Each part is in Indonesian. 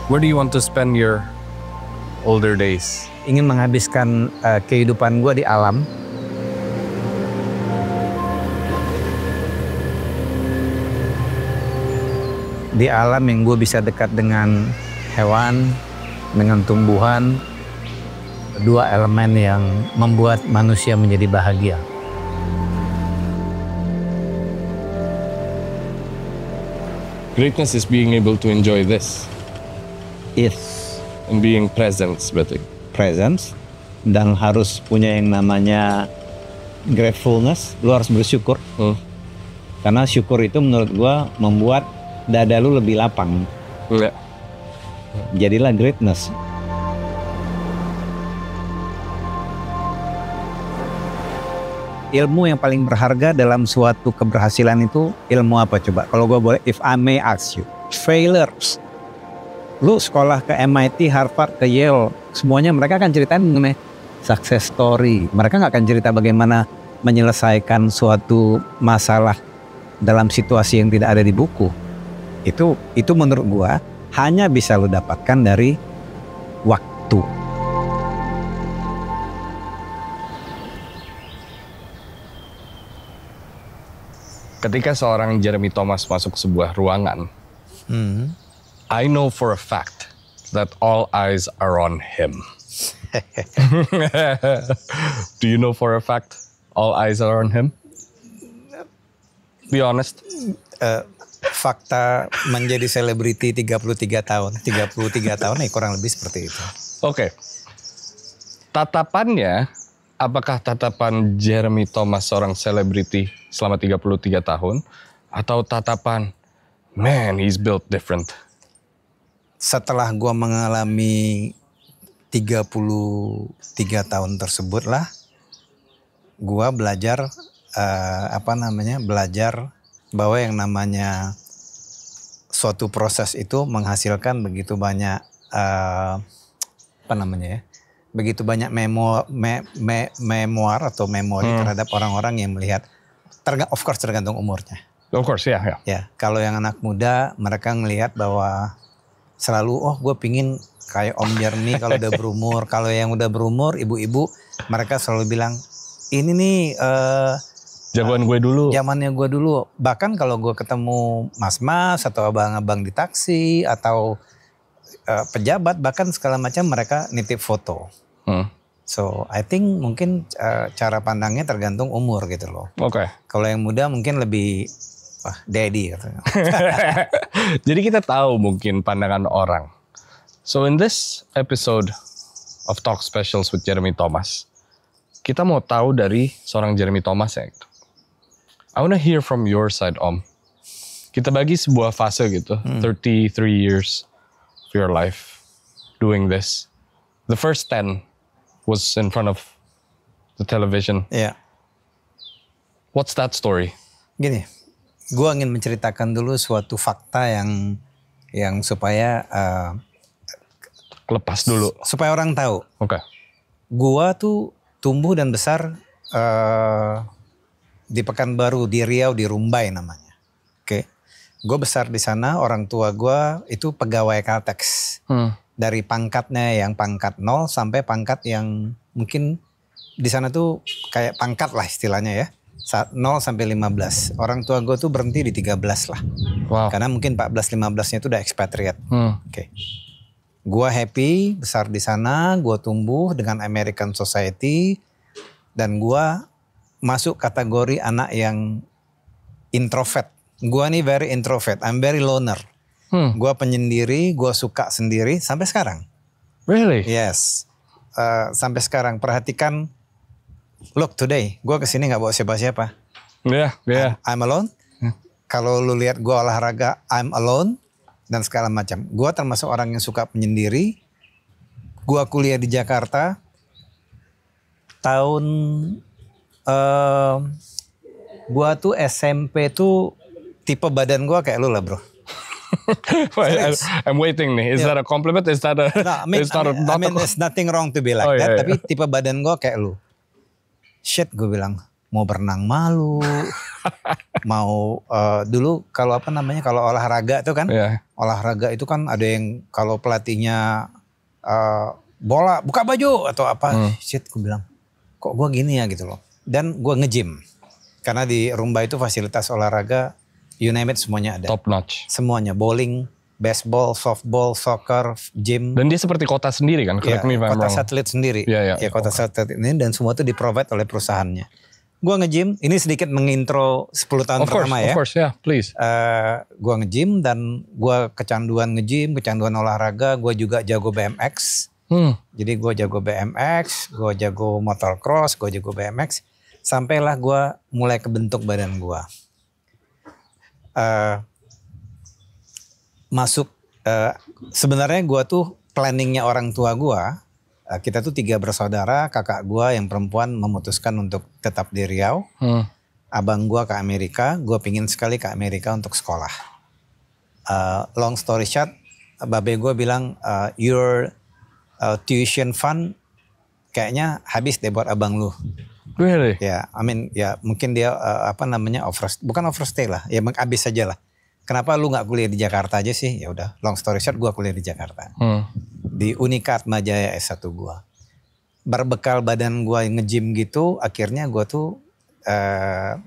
Where do you want to spend your older days? Ingin menghabiskan kehidupan gue di alam. Di alam yang gue bisa dekat dengan hewan, dengan tumbuhan. Dua elemen yang membuat manusia menjadi bahagia. Greatness is being able to enjoy this. Is And being present berarti. presence. Dan harus punya yang namanya gratefulness. Lu harus bersyukur. Karena syukur itu menurut gue membuat dada lu lebih lapang. Ya. Jadilah greatness. Ilmu yang paling berharga dalam suatu keberhasilan itu ilmu apa coba? Kalau gue boleh, if I may ask you, failures. Lu sekolah ke MIT, Harvard, ke Yale, semuanya mereka akan ceritain mengenai success story. Mereka nggak akan cerita bagaimana menyelesaikan suatu masalah dalam situasi yang tidak ada di buku. Itu menurut gue hanya bisa lu dapatkan dari waktu. Ketika seorang Jeremy Thomas masuk ke sebuah ruangan, I know for a fact that all eyes are on him. Do you know for a fact all eyes are on him? Be honest. Fakta menjadi selebriti 33 tahun ya kurang lebih seperti itu. Oke. Tatapannya, apakah tatapan Jeremy Thomas seorang selebriti selama 33 tahun atau tatapan man he's built different? Setelah gua mengalami 33 tahun tersebut lah, gua belajar belajar bahwa yang namanya suatu proses itu menghasilkan begitu banyak begitu banyak memoir atau memori terhadap orang-orang yang melihat. Of course tergantung umurnya. Of course, ya. Ya, kalau yang anak muda mereka ngelihat bahwa selalu gue pingin kayak Om Jeremy kalau udah berumur. Kalau yang udah berumur, ibu-ibu mereka selalu bilang ini nih jagoan gue dulu. Zamannya gue dulu. Bahkan kalau gue ketemu mas-mas atau abang-abang di taksi atau pejabat bahkan segala macam mereka nitip foto. So I think mungkin cara pandangnya tergantung umur gitu loh. Oke. Kalau yang muda mungkin lebih daddy gitu. Jadi kita tahu mungkin pandangan orang. So in this episode of Talk Specials with Jeremy Thomas, kita mau tahu dari seorang Jeremy Thomas ya. I wanna hear from your side, Om. Kita bagi sebuah fase gitu, 33 years of your life doing this. The first 10 was in front of the television. Iya. What's that story? Gini, gue ingin menceritakan dulu suatu fakta yang supaya Lepas dulu. supaya orang tahu. Oke. Gue tuh tumbuh dan besar di Pekanbaru, di Riau, di Rumbai namanya. Oke. Gue besar di sana, orang tua gue itu pegawai Caltex. Dari pangkatnya yang pangkat 0 sampai pangkat yang mungkin di sana tuh kayak pangkat lah istilahnya ya. 0 sampai 15. Orang tua gue tuh berhenti di 13 lah. Wow. Karena mungkin 14-15-nya itu udah expatriate. Oke. Gue happy besar di sana, gue tumbuh dengan American Society dan gue masuk kategori anak yang introvert. Gue nih very introvert, I'm very loner. Gue penyendiri, gue suka sendiri sampai sekarang. Really? Yes. Sampai sekarang perhatikan. Look today, gue kesini nggak bawa siapa-siapa. Yeah. I'm alone. Kalau lu lihat gue olahraga, I'm alone dan segala macam. Gue termasuk orang yang suka penyendiri. Gue kuliah di Jakarta. Tahun gue tuh SMP tuh tipe badan gue kayak lu lah bro. I'm waiting nih. Is that a compliment? Is that a? No, I mean, there's nothing wrong to be like that. Tapi tipe badan gue kayak lu. Shit, gue bilang mau berenang malu, Dulu kalau kalau olahraga tuh kan, Iya. olahraga itu kan ada yang kalau pelatihnya bola buka baju atau apa, shit gue bilang kok gue gini ya gitu loh. Dan gue nge-gym karena di Rumba itu fasilitas olahraga you name it semuanya ada. Top notch. Semuanya, bowling, baseball, softball, soccer, gym. Dan dia seperti kota sendiri kan? Correct me if I'm kota wrong. satelit sendiri. Iya. Ya kota satelit ini dan semua itu di-provide oleh perusahaannya. Gua nge-gym, ini sedikit mengintro 10 tahun pertama ya. Of course, yeah, please. Gua nge-gym dan gua kecanduan nge-gym, kecanduan olahraga, gua juga jago BMX. Jadi gua jago BMX, gua jago motocross, gua jago BMX. Sampailah gua mulai kebentuk badan gua. Sebenarnya gua tuh planningnya orang tua gua. Kita tuh 3 bersaudara, kakak gua yang perempuan memutuskan untuk tetap di Riau. Abang gua ke Amerika, gua pingin sekali ke Amerika untuk sekolah. Long story short, babe gua bilang, your tuition fund kayaknya habis deh buat abang lu. Really? Ya, mungkin dia bukan overstay lah, ya habis saja lah. Kenapa lu nggak kuliah di Jakarta aja sih? Ya udah, long story short, gua kuliah di Jakarta. Di Unika Atma Jaya S1 gua. Berbekal badan gua nge-gym gitu, akhirnya gua tuh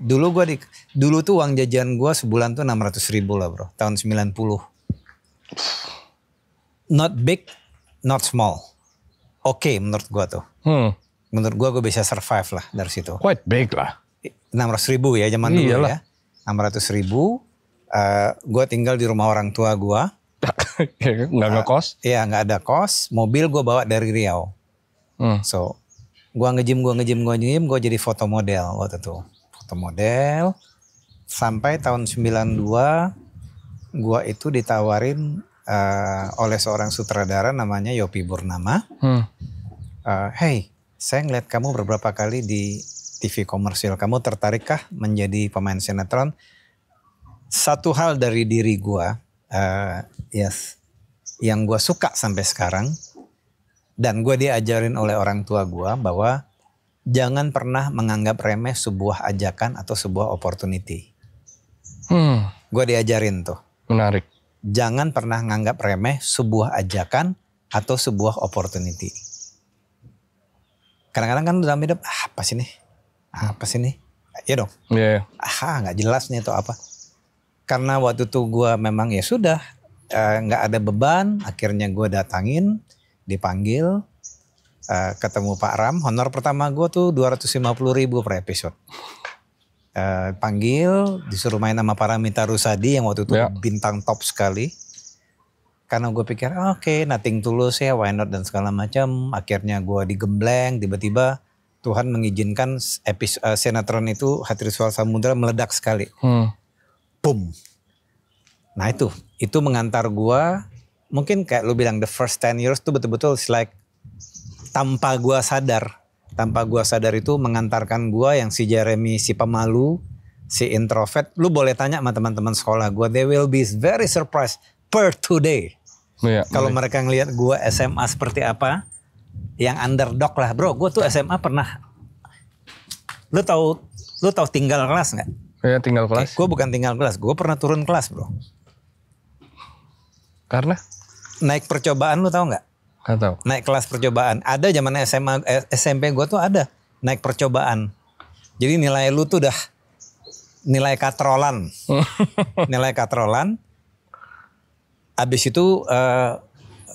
dulu tuh uang jajan gua sebulan tuh 600.000 lah bro, tahun 90. Not big, not small. Oke, menurut gua tuh. Menurut gua bisa survive lah dari situ. Quite big lah. 600.000 ya zaman dulu ya. 600.000. Gua tinggal di rumah orang tua gua. Nggak ngekos? Iya, nggak ada kos. Mobil gue bawa dari Riau. So, gue nge-gym, gue jadi foto model waktu itu. Foto model. Sampai tahun 92, gue itu ditawarin oleh seorang sutradara namanya Yopi Purnama. Hey, saya ngeliat kamu beberapa kali di TV komersil. Kamu tertarikkah menjadi pemain sinetron? Satu hal dari diri gue, yang gue suka sampai sekarang, dan gue diajarin oleh orang tua gue bahwa jangan pernah menganggap remeh sebuah ajakan atau sebuah opportunity. Gue diajarin tuh. Menarik. Jangan pernah menganggap remeh sebuah ajakan atau sebuah opportunity. Kadang-kadang kan dalam hidup, apa sih nih? Ya dong. Yeah. Nggak jelas nih atau apa. Karena waktu itu gue memang ya sudah nggak ada beban, akhirnya gue datangin, dipanggil, ketemu Pak Ram. Honor pertama gue tuh 250.000 per episode. Panggil, disuruh main sama Paramita Rusady yang waktu itu bintang top sekali. Karena gue pikir oke, nothing tulus ya, why not dan segala macam. Akhirnya gue digembleng, tiba-tiba Tuhan mengizinkan sinetron itu Hati Ritual Samudra meledak sekali. Boom. Nah itu mengantar gua, mungkin kayak lu bilang the first 10 years tuh betul-betul like tanpa gua sadar itu mengantarkan gua yang si Jeremy si pemalu, si introvert. Lu boleh tanya sama teman-teman sekolah gua, they will be very surprised per today. Kalau mereka ngelihat gua SMA seperti apa, yang underdog lah bro. Gua tuh SMA pernah, lu tahu tinggal kelas nggak? Ya tinggal kelas. Gue bukan tinggal kelas, gue pernah turun kelas bro. Karena? Naik percobaan lu tahu nggak? Nggak tahu. Naik kelas percobaan. Ada zaman SMA, SMP gue tuh ada naik percobaan. Jadi nilai lu tuh udah nilai katrolan. Nilai katrolan. Abis itu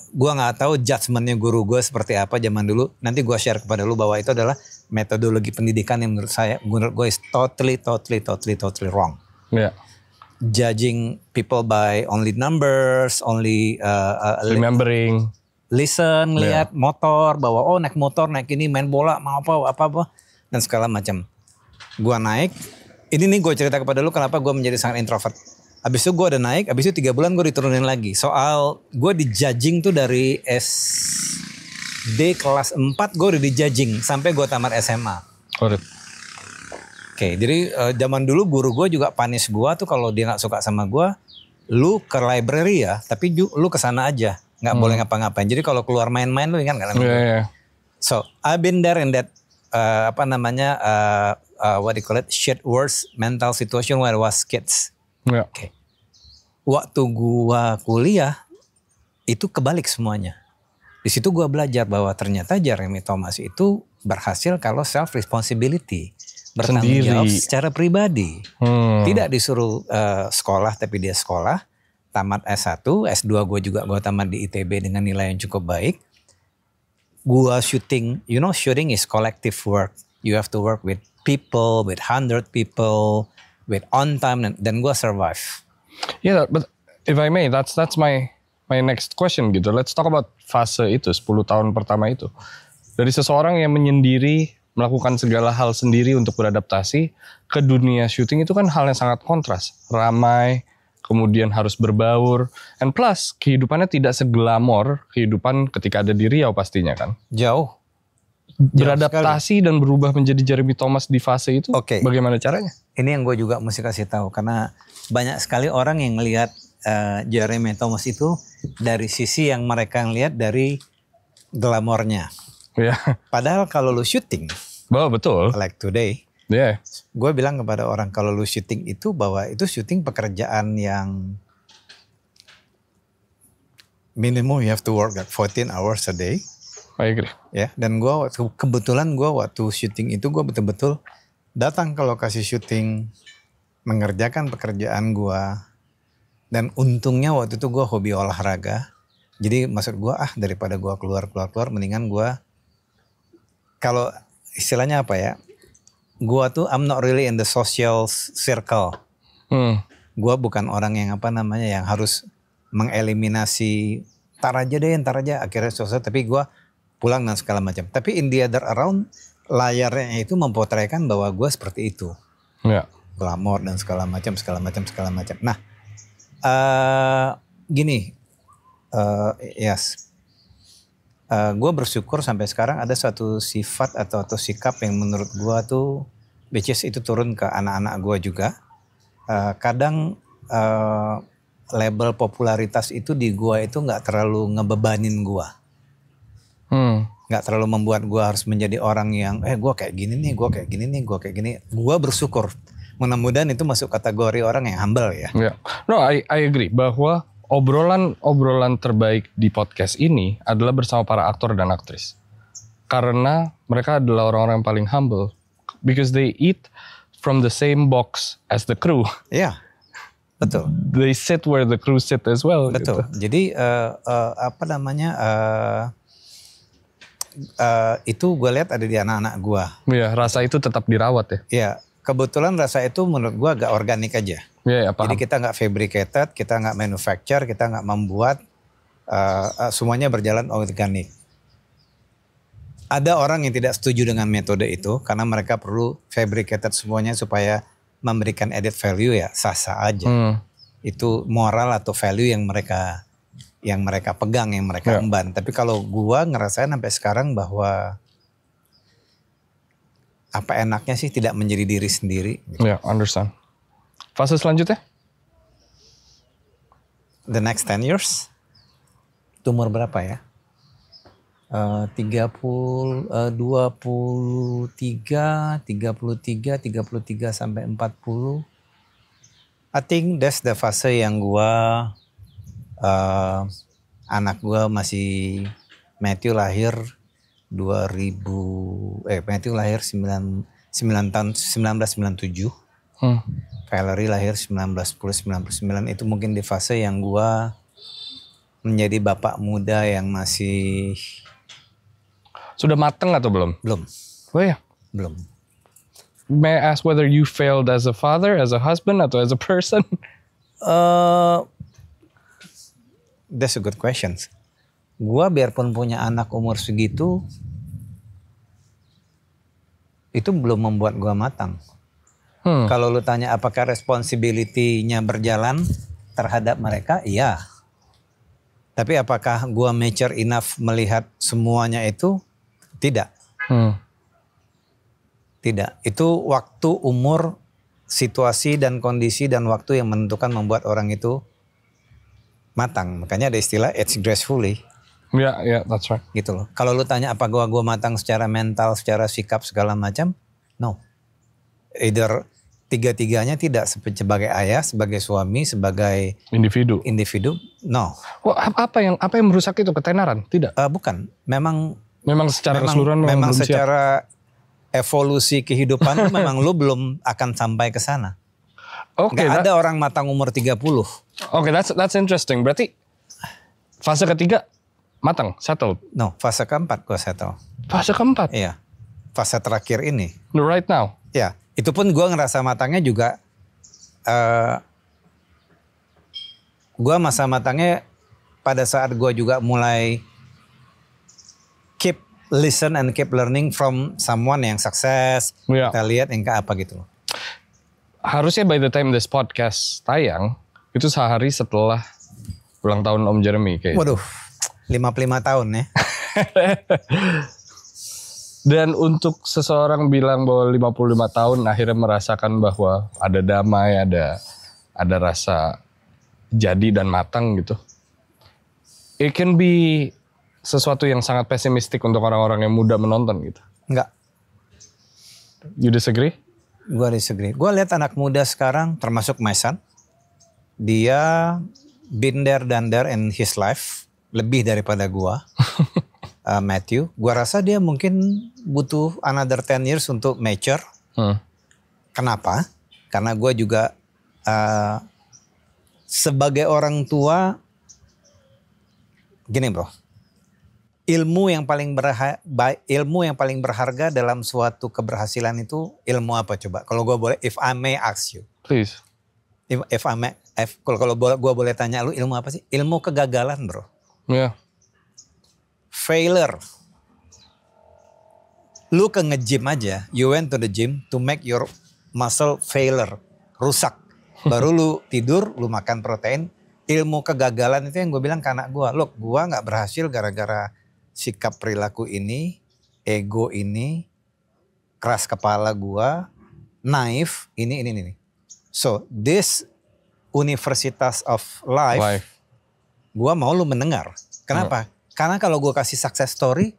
gue nggak tahu judgementnya guru gue seperti apa zaman dulu. Nanti gue share kepada lu bahwa itu adalah metodologi pendidikan yang menurut gue is totally wrong. Yeah. Judging people by only numbers, only remembering, listen, lihat motor, bahwa naik motor, naik ini, main bola, mau apa dan segala macam. Gua naik, ini nih gue cerita kepada lu kenapa gue menjadi sangat introvert. Abis itu gue udah naik, abis itu 3 bulan gue diturunin lagi. Soal gue di judging tuh dari SD kelas 4 gue udah di judging sampai gue tamat SMA. Oke, jadi zaman dulu guru gue juga panis gue tuh kalau dia nggak suka sama gue, lu ke library ya, tapi lu kesana aja, nggak boleh ngapa-ngapain. Jadi kalau keluar main-main lu ingat nggak? Yeah. So I've been there in that apa namanya what do you call it, shit worse mental situation when I was kids. Ya. Oke. Waktu gua kuliah itu kebalik semuanya. Di situ gua belajar bahwa ternyata Jeremy Thomas itu berhasil kalau self responsibility, bertanggung jawab Sendiri. secara pribadi. Tidak disuruh sekolah, tapi dia sekolah, tamat S1, S2 gue juga gue tamat di ITB dengan nilai yang cukup baik. Gua syuting, you know, shooting is collective work. You have to work with people, with 100 people, with on time, dan gua survive. Yeah, but if I may, that's my next question gitu. Let's talk about fase itu, 10 tahun pertama itu. Dari seseorang yang menyendiri, melakukan segala hal sendiri untuk beradaptasi ke dunia syuting, itu kan hal yang sangat kontras. Ramai, kemudian harus berbaur, and plus kehidupannya tidak seglamor kehidupan ketika ada di Riau pastinya kan. Jauh. Beradaptasi dan berubah menjadi Jeremy Thomas di fase itu, Oke. bagaimana caranya? Ini yang gue juga mesti kasih tahu, karena banyak sekali orang yang ngelihat Jeremy Thomas itu dari sisi yang mereka ngelihat dari glamornya. Ya, Padahal kalau lu syuting, betul. like today, Ya, gue bilang kepada orang kalau lu syuting itu bahwa itu syuting pekerjaan yang minimum you have to work like 14 hours a day. I agree. Ya, dan kebetulan gue waktu syuting itu gue betul-betul datang ke lokasi syuting, mengerjakan pekerjaan gue, dan untungnya waktu itu gue hobi olahraga. Jadi maksud gue daripada gue keluar mendingan gue, kalau istilahnya apa ya, gue tuh I'm not really in the social circle. Gue bukan orang yang yang harus mengeliminasi ntar aja akhirnya selesai, tapi gue pulang dan segala macam. Tapi in the other around, layarnya itu mempotretkan bahwa gue seperti itu. Ya. Glamor dan segala macam. Nah, gini, gue bersyukur sampai sekarang ada suatu sifat atau sikap yang menurut gue tuh, which is itu turun ke anak-anak gue juga. Kadang label popularitas itu di gue itu nggak terlalu ngebebanin gue. Nggak terlalu membuat gue harus menjadi orang yang gue kayak gini nih, gue kayak gini nih, gue kayak gini. Gue bersyukur. Mudah-mudahan itu masuk kategori orang yang humble ya. Yeah. No, I agree bahwa obrolan terbaik di podcast ini adalah bersama para aktor dan aktris. Karena mereka adalah orang-orang yang paling humble. Because they eat from the same box as the crew. Iya, betul. They sit where the crew sit as well. Betul. Gitu. Jadi itu gue lihat ada di anak-anak gue. Iya, rasa itu tetap dirawat ya. Iya, kebetulan rasa itu menurut gue agak organik aja. Iya, paham. Jadi kita nggak fabricated, kita nggak manufacture, kita nggak membuat, semuanya berjalan organik. Ada orang yang tidak setuju dengan metode itu karena mereka perlu fabricated semuanya supaya memberikan added value, ya sah-sah aja. Itu moral atau value yang mereka pegang, yang mereka emban. Tapi kalau gua ngerasain sampai sekarang bahwa apa enaknya sih tidak menjadi diri sendiri. Ya, understand. Fase selanjutnya? The next 10 years. Itu umur berapa ya? 33 sampai 40. I think that's the fase yang gua anak gua masih Matthew lahir 1997. Valerie lahir 1999. Itu mungkin di fase yang gua menjadi bapak muda yang masih. Sudah mateng atau belum? Belum. Oh ya? Belum. May I ask whether you failed as a father, as a husband, atau as a person? That's a good question. Gua biarpun punya anak umur segitu, itu belum membuat gua matang. Kalau lu tanya apakah responsibility-nya berjalan terhadap mereka, iya. Tapi apakah gua mature enough melihat semuanya itu? Tidak. Tidak. Itu waktu, umur, situasi dan kondisi dan waktu yang menentukan membuat orang itu matang. Makanya ada istilah age gracefully. Yeah, that's right. Gitu loh. Kalau lu tanya apa gua matang secara mental, secara sikap segala macam, no. Either tiga-tiganya tidak sebagai ayah, sebagai suami, sebagai Individu. no. Apa yang merusak itu? Ketenaran? Tidak. Bukan. Memang secara keseluruhan memang belum secara evolusi kehidupan tuh memang lu belum akan sampai ke sana. Oke. Gak ada orang matang umur 30. Oke, that's interesting. Berarti fase ketiga matang, settled. No, fase keempat gue settle. Fase keempat? Iya. Fase terakhir ini. Right now? Ya, itu pun gue ngerasa matangnya juga. Gue masa matangnya pada saat gue juga mulai keep listen and keep learning from someone yang sukses. Yeah. Kita lihat yang apa gitu loh. Harusnya by the time this podcast tayang, itu sehari setelah ulang tahun Om Jeremy kayak. Waduh, 55 tahun ya. Dan untuk seseorang bilang bahwa 55 tahun akhirnya merasakan bahwa ada damai, ada rasa jadi dan matang gitu. It can be sesuatu yang sangat pesimistik untuk orang-orang yang muda menonton gitu. Enggak. You disagree? Gue disagree. Gue lihat anak muda sekarang termasuk my son. Dia been there done there in his life. Lebih daripada gue. Matthew. Gue rasa dia mungkin butuh another 10 years untuk mature. Kenapa? Karena gue juga sebagai orang tua. Gini bro. Ilmu yang paling berharga dalam suatu keberhasilan itu ilmu apa coba? Kalau gue boleh, if I may ask you. Please. Kalau gue boleh tanya lu, ilmu apa sih? Ilmu kegagalan bro. Yeah. Failure. Lu ke nge-gym aja, you went to the gym to make your muscle failure, rusak. Baru lu tidur, lu makan protein. Ilmu kegagalan itu yang gue bilang ke anak gue. Look, gue gak berhasil gara-gara sikap perilaku ini, ego ini, keras kepala gua, naif, ini. So, this universitas of life. Gua mau lu mendengar. Kenapa? Karena kalau gua kasih success story,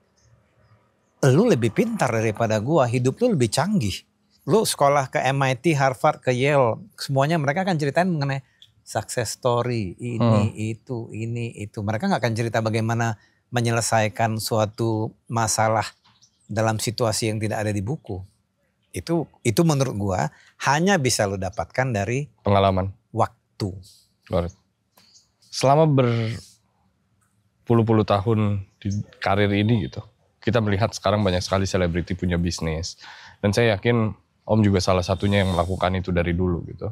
lu lebih pintar daripada gua, hidup lu lebih canggih. Lu sekolah ke MIT, Harvard, ke Yale, semuanya mereka akan ceritain mengenai success story, ini, itu. Mereka gak akan cerita bagaimana menyelesaikan suatu masalah dalam situasi yang tidak ada di buku. Itu menurut gua hanya bisa lo dapatkan dari pengalaman, waktu. Selama berpuluh-puluh tahun di karir ini gitu, kita melihat sekarang banyak sekali selebriti punya bisnis, dan saya yakin Om juga salah satunya yang melakukan itu dari dulu gitu.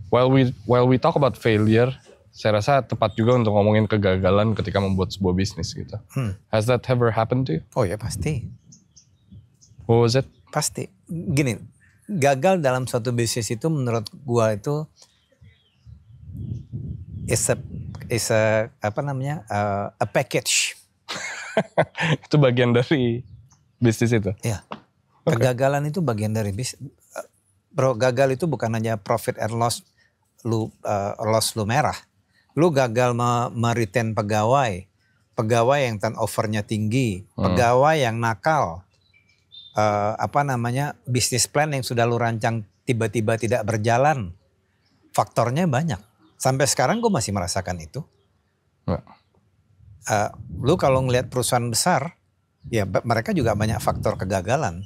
While we talk about failure, saya rasa tepat juga untuk ngomongin kegagalan ketika membuat sebuah bisnis gitu. Has that ever happened to you? Oh ya pasti. What was it? Pasti. Gini, gagal dalam suatu bisnis itu menurut gua itu is a package. Itu bagian dari bisnis itu? Iya. Kegagalan itu bagian dari bisnis. Bro, gagal itu bukan hanya profit and loss lu merah. Lu gagal meretain pegawai yang turnovernya tinggi, pegawai yang nakal, bisnis plan yang sudah lu rancang tiba-tiba tidak berjalan. Faktornya banyak. Sampai sekarang gue masih merasakan itu. Lu kalau ngelihat perusahaan besar, ya mereka juga banyak faktor kegagalan.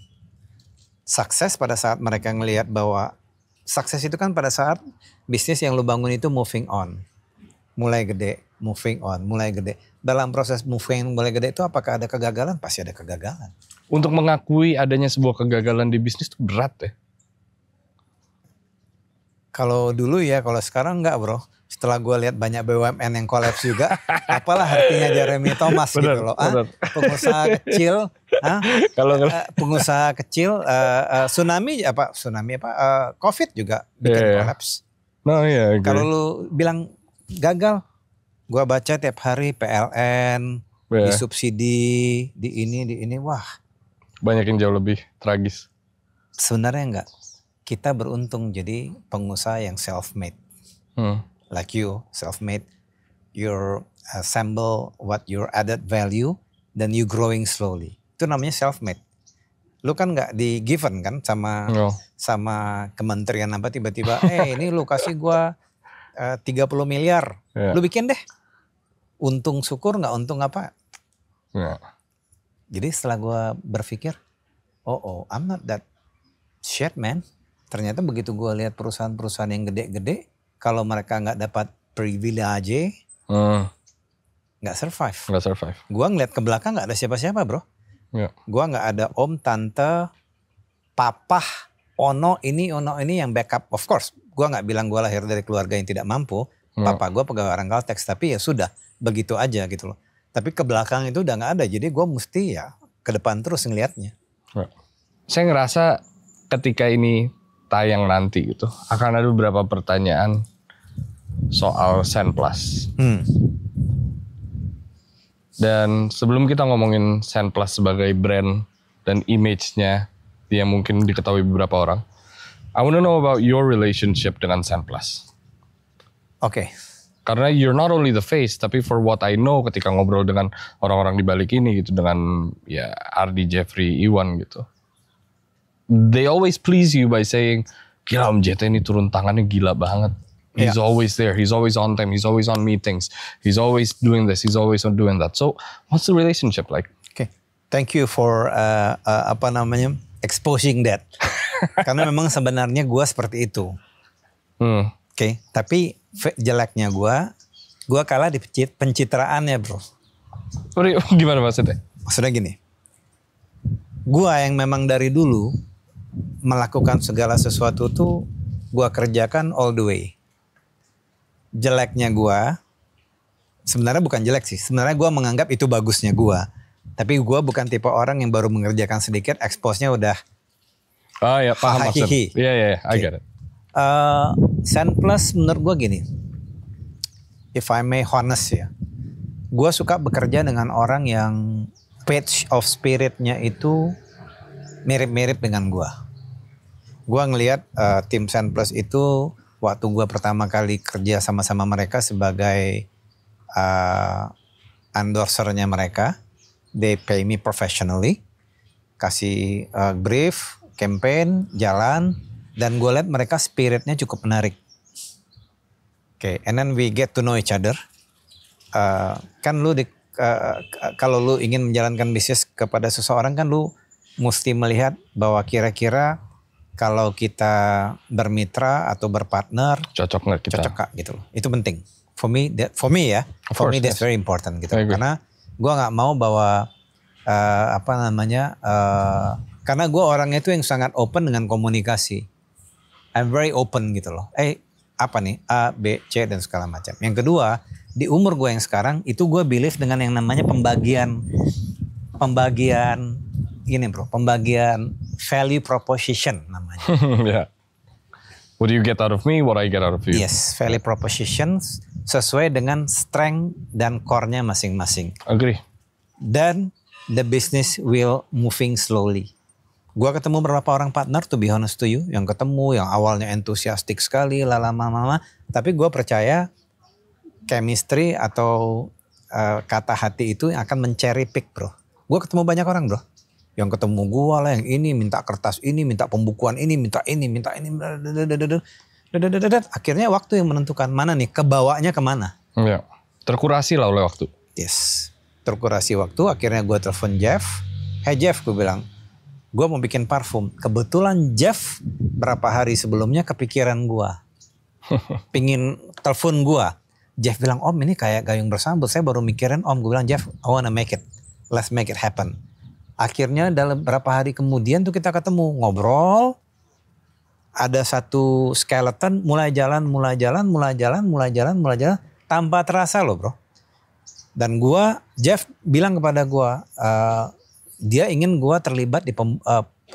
Sukses pada saat mereka ngelihat bahwa sukses itu kan pada saat bisnis yang lu bangun itu moving on. Mulai gede, moving on, mulai gede. Dalam proses moving mulai gede itu apakah ada kegagalan? Pasti ada kegagalan. Untuk mengakui adanya sebuah kegagalan di bisnis itu berat ya? Kalau dulu ya, kalau sekarang enggak bro. Setelah gue lihat banyak BUMN yang kolaps juga, apalah artinya Jeremy Thomas gitu loh. Pengusaha kecil, pengusaha kecil, COVID juga bikin kolaps. Kalau lu bilang gagal, gua baca tiap hari PLN, disubsidi, di ini, wah. Banyak yang jauh lebih tragis. Sebenarnya enggak. Kita beruntung jadi pengusaha yang self-made. Like you, self-made. your assemble what your added value, then you growing slowly. Itu namanya self-made. Lu kan nggak di given kan sama kementerian apa tiba-tiba, ini lu kasih gua 30 miliar, lu bikin deh. Untung syukur nggak untung apa? Jadi setelah gua berpikir, I'm not that shit man. Ternyata begitu gua lihat perusahaan-perusahaan yang gede-gede, kalau mereka nggak dapat privilege, nggak survive. Gua ngeliat ke belakang nggak ada siapa-siapa bro. Gua nggak ada om, tante, papa, ono ini yang backup. Of course, gua nggak bilang gua lahir dari keluarga yang tidak mampu. Papa gua pegawai orang Caltex, tapi ya sudah begitu aja gitu loh. Tapi ke belakang itu udah nggak ada. Jadi gua mesti ya ke depan terus ngelihatnya. Saya ngerasa ketika ini tayang nanti gitu, akan ada beberapa pertanyaan soal Sen Plus. Dan sebelum kita ngomongin Sen Plus sebagai brand dan image-nya yang mungkin diketahui beberapa orang, I want to know about your relationship dengan Sen Plus. Oke. Karena you're not only the face, tapi for what I know ketika ngobrol dengan orang-orang di balik ini gitu, dengan ya Ardi, Jeffrey, Iwan gitu, they always please you by saying, gila Om JT ini turun tangannya gila banget. He's always there. He's always on time. He's always on meetings. He's always doing this. He's always doing that. So, what's the relationship like? Okay, thank you for exposing that. Karena memang sebenarnya gue seperti itu. Okay, tapi jeleknya gue kalah di pencitraannya bro. Gimana maksudnya? Maksudnya gini, gue yang memang dari dulu melakukan segala sesuatu tuh gue kerjakan all the way. Jeleknya gue, sebenarnya bukan jelek sih. Sebenarnya gue menganggap itu bagusnya gue. Tapi gue bukan tipe orang yang baru mengerjakan sedikit, expose-nya udah. Oh ya, paham maksud. Iya, I get it. Sen Plus menurut gue gini, if I may honest ya, gue suka bekerja dengan orang yang page of spirit-nya itu mirip-mirip dengan gue. Gue ngelihat tim Sen Plus itu waktu gue pertama kali kerja sama-sama mereka sebagai endorsernya mereka, they pay me professionally, kasih brief, campaign, jalan, dan gue lihat mereka spiritnya cukup menarik. Okay, and then we get to know each other. Kan lu kalau lu ingin menjalankan bisnis kepada seseorang kan lu mesti melihat bahwa kira-kira kalau kita bermitra atau berpartner cocok nggak kita? Cocok gak gitu loh. Itu penting. For me that's very important gitu. Karena gue nggak mau bahwa karena gue orangnya itu yang sangat open dengan komunikasi. I'm very open gitu loh. Apa nih A, B, C dan segala macam. Yang kedua, di umur gue yang sekarang itu gue believe dengan yang namanya pembagian value proposition namanya. Yeah. What do you get out of me? What I get out of you? Yes, value proposition sesuai dengan strength dan core-nya masing-masing. Agree. Dan the business will moving slowly. Gua ketemu beberapa orang partner, to be honest to you, yang awalnya entusiastik sekali, lama-lama, tapi gua percaya chemistry atau kata hati itu akan mencari pick bro. Gua ketemu banyak orang bro. Yang ketemu gue lah, yang ini minta kertas ini, minta pembukuan ini, minta ini. Akhirnya waktu yang menentukan mana nih, kebawanya kemana. Ya, terkurasi lah oleh waktu. Yes, terkurasi waktu. Akhirnya gue telepon Jeff. Hey Jeff, gue bilang, gue mau bikin parfum. Kebetulan Jeff berapa hari sebelumnya kepikiran gue. Pingin telepon gue. Jeff bilang, Om ini kayak gayung bersambut. Saya baru mikirin Om. Gue bilang, Jeff, I wanna make it. Let's make it happen. Akhirnya dalam beberapa hari kemudian tuh kita ketemu, ngobrol, ada satu skeleton mulai jalan, tanpa terasa loh bro. Dan Jeff bilang kepada dia ingin terlibat di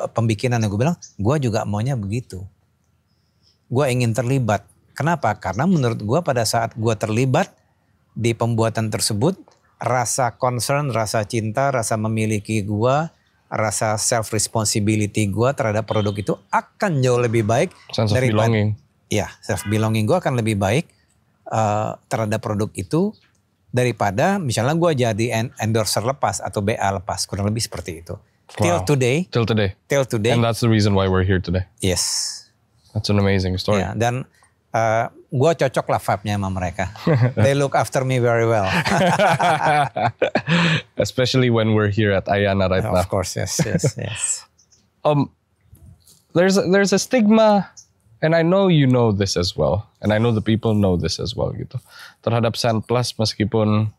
pembikinan. Gue bilang, gue juga maunya begitu. Gue ingin terlibat. Kenapa? Karena menurut gue pada saat gue terlibat di pembuatan tersebut, rasa concern, rasa cinta, rasa memiliki gue, rasa self responsibility gue terhadap produk itu akan jauh lebih baik. Sense of belonging. Ya, self belonging gue akan lebih baik terhadap produk itu daripada misalnya gue jadi endorser lepas atau BA lepas, kurang lebih seperti itu. Till Wow. today. And that's the reason why we're here today. Yes. That's an amazing story. Ya, dan gue cocok lah vibe-nya sama mereka. They look after me very well. Especially when we're here at Ayana right now. Of course, yes. There's a stigma, and I know you know this as well, and I know the people know this as well gitu. Terhadap Scent Plus, meskipun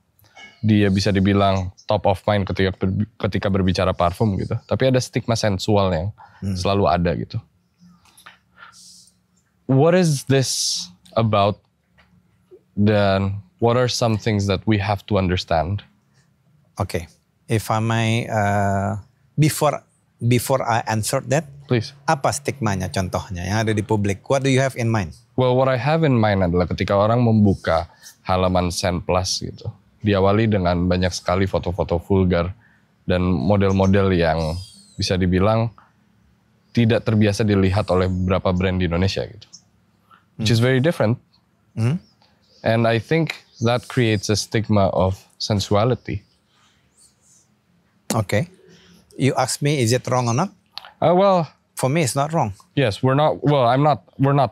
dia bisa dibilang top of mind ketika berbicara parfum gitu, tapi ada stigma sensual yang selalu ada gitu. What is this about? Dan what are some things that we have to understand? Okay, if I may, before I answer that, please. Apa stigmanya contohnya yang ada di publik? What do you have in mind? Well, what I have in mind adalah ketika orang membuka halaman Scent Plus gitu, diawali dengan banyak sekali foto-foto vulgar dan model-model yang bisa dibilang tidak terbiasa dilihat oleh beberapa brand di Indonesia gitu. Which is very different. And I think that creates a stigma of sensuality. Okay. You ask me, is it wrong or not? Well, for me it's not wrong. Yes, we're not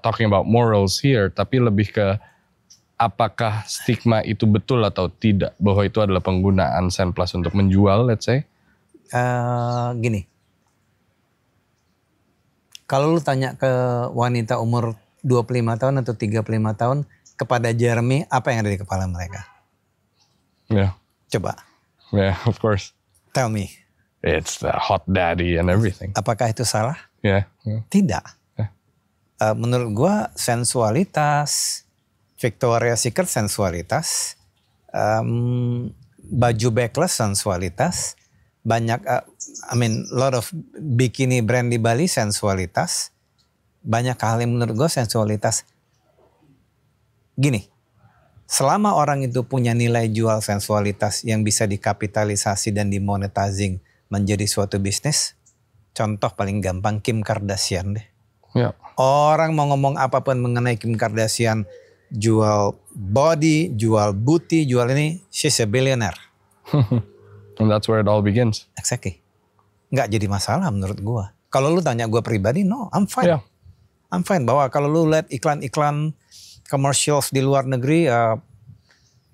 talking about morals here, tapi lebih ke apakah stigma itu betul atau tidak, bahwa itu adalah penggunaan Scent Plus untuk menjual, let's say. Gini. Kalau lu tanya ke wanita umur 25 tahun atau 35 tahun kepada Jeremy, apa yang ada di kepala mereka? Yeah. Coba. Yeah, of course. Tell me. It's the hot daddy and everything. Apakah itu salah? Yeah. Tidak. Yeah. Menurut gua sensualitas, Victoria's Secret sensualitas, baju backless sensualitas, banyak, lot of bikini brand di Bali sensualitas, banyak hal yang menurut gue sensualitas. Gini, selama orang itu punya nilai jual sensualitas yang bisa dikapitalisasi dan dimonetizing menjadi suatu bisnis, contoh paling gampang Kim Kardashian deh. Yeah. Orang mau ngomong apapun mengenai Kim Kardashian, jual body, jual booty, jual ini, she's a billionaire. And that's where it all begins. Exactly. Nggak jadi masalah menurut gue. Kalau lu tanya gue pribadi, no, I'm fine. Yeah. I'm fine. Bahwa kalau lu lihat iklan-iklan commercials di luar negeri